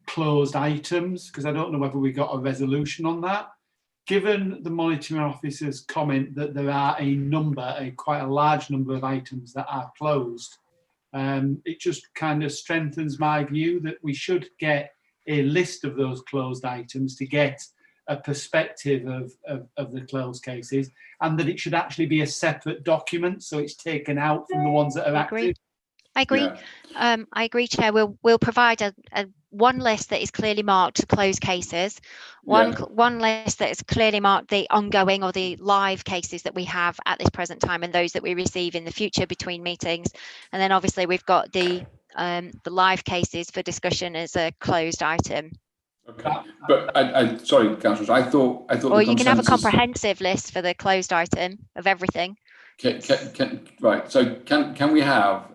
closed items, because I don't know whether we got a resolution on that. Given the monitoring officer's comment that there are quite a large number of items that are closed, it just kind of strengthens my view that we should get a list of those closed items to get a perspective of the closed cases, and that it should actually be a separate document, so it's taken out from the ones that are active. I agree. Yeah. I agree, Chair. We'll provide a one list that is clearly marked closed cases, one list that is clearly marked the ongoing or the live cases that we have at this present time, and those that we receive in the future between meetings. And then obviously we've got the live cases for discussion as a closed item. Okay, but I sorry, councillors, I thought. Or you can have a comprehensive list for the closed item of everything. Right. So can we have?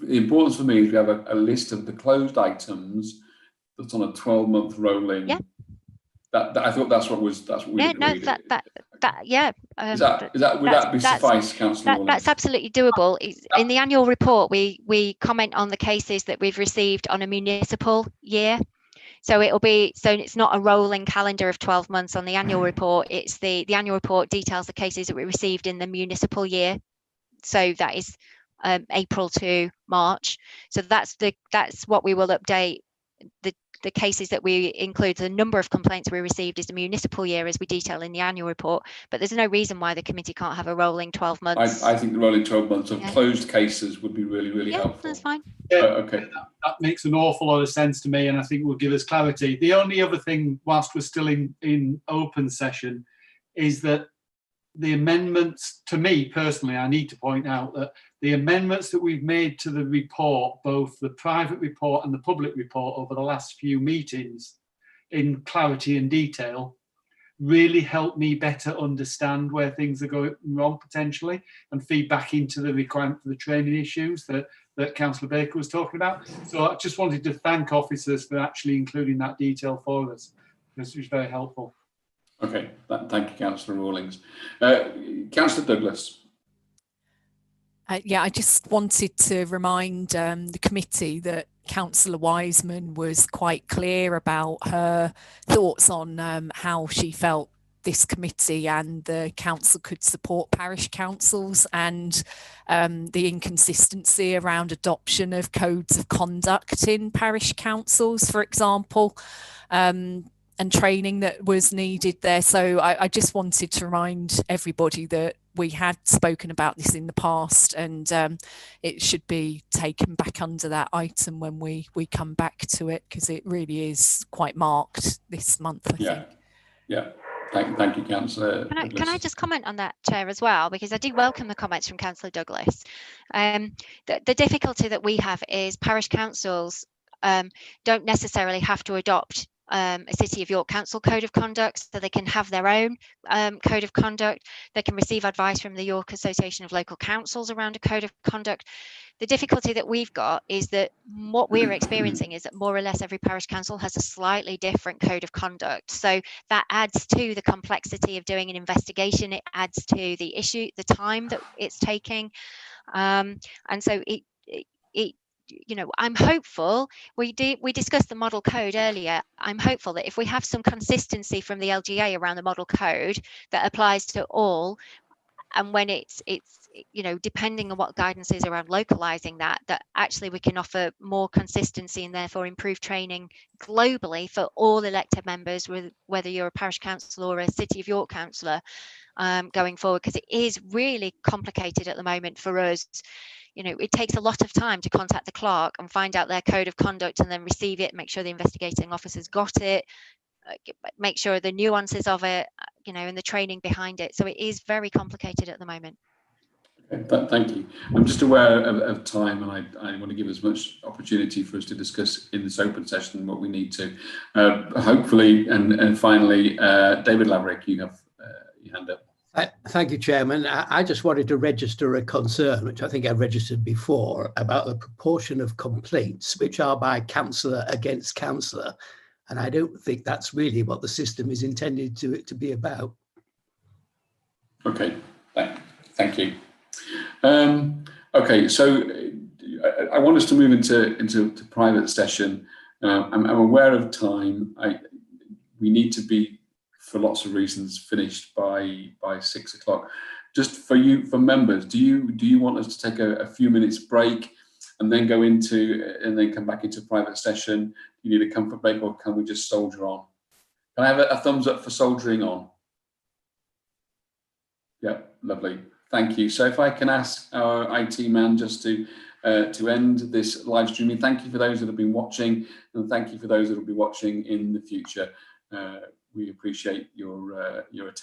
The importance for me is we have a list of the closed items that's on a 12-month rolling. Yeah. That I thought that's what we agreed. No, yeah. Would that be suffice, Councillor? That's absolutely doable. In the annual report, we comment on the cases that we've received on a municipal year. So it's not a rolling calendar of 12 months on the annual report. It's the annual report details the cases that we received in the municipal year. So that is April to March. So that's what we will update. The cases that we include, the number of complaints we received is the municipal year as we detail in the annual report, but there's no reason why the committee can't have a rolling 12 months. I think the rolling 12 months of closed cases would be really helpful. That's fine. Okay. That makes an awful lot of sense to me, and I think will give us clarity. The only other thing, whilst we're still in open session, is that the amendments, to me personally, I need to point out that the amendments that we've made to the report, both the private report and the public report over the last few meetings in clarity and detail, really help me better understand where things are going wrong potentially and feed back into the requirement for the training issues that Councillor Baker was talking about. So I just wanted to thank officers for actually including that detail for us. This was very helpful. Okay, thank you, Councillor Rawlings. Councillor Douglas. Yeah, I just wanted to remind the committee that Councillor Wiseman was quite clear about her thoughts on how she felt this committee and the council could support parish councils, and the inconsistency around adoption of codes of conduct in parish councils, for example, and training that was needed there. So I just wanted to remind everybody that we had spoken about this in the past, and it should be taken back under that item when we come back to it, because it really is quite marked this month, I think. Yeah. Thank you, Councillor. Can I just comment on that, Chair, as well, because I do welcome the comments from Councillor Douglas. The difficulty that we have is parish councils don't necessarily have to adopt a City of York Council Code of Conduct, so they can have their own Code of Conduct. They can receive advice from the York Association of Local Councils around a Code of Conduct. The difficulty that we've got is that what we're experiencing is that more or less every parish council has a slightly different Code of Conduct. So that adds to the complexity of doing an investigation. It adds to the issue, the time that it's taking. And so it you know, I'm hopeful. We discussed the model code earlier. I'm hopeful that if we have some consistency from the LGA around the model code that applies to all, and when it's you know, depending on what guidance is around localizing that actually we can offer more consistency and therefore improve training globally for all elected members, whether you're a parish councillor or a City of York councillor, going forward, because it is really complicated at the moment for us. You know, it takes a lot of time to contact the clerk and find out their code of conduct and then receive it, make sure the investigating officer's got it, make sure the nuances of it, you know, and the training behind it. So it is very complicated at the moment. Okay, thank you. I'm just aware of time, and I want to give as much opportunity for us to discuss in this open session what we need to. Hopefully, and finally, David Laverick, you have your hand up. Thank you, Chairman. I just wanted to register a concern, which I think I've registered before, about the proportion of complaints which are by councillor against councillor. And I don't think that's really what the system is intended to be about. Okay, thank you. Okay, so I want us to move into private session. I'm aware of time. We need to be, for lots of reasons, finished by 6 o'clock. Just for members, do you want us to take a few minutes break and then come back into private session? Do you need a comfort break, or can we just soldier on? Can I have a thumbs up for soldiering on? Yeah, lovely. Thank you. So if I can ask our IT man just to end this live streaming. Thank you for those that have been watching, and thank you for those that will be watching in the future. We appreciate your attendance.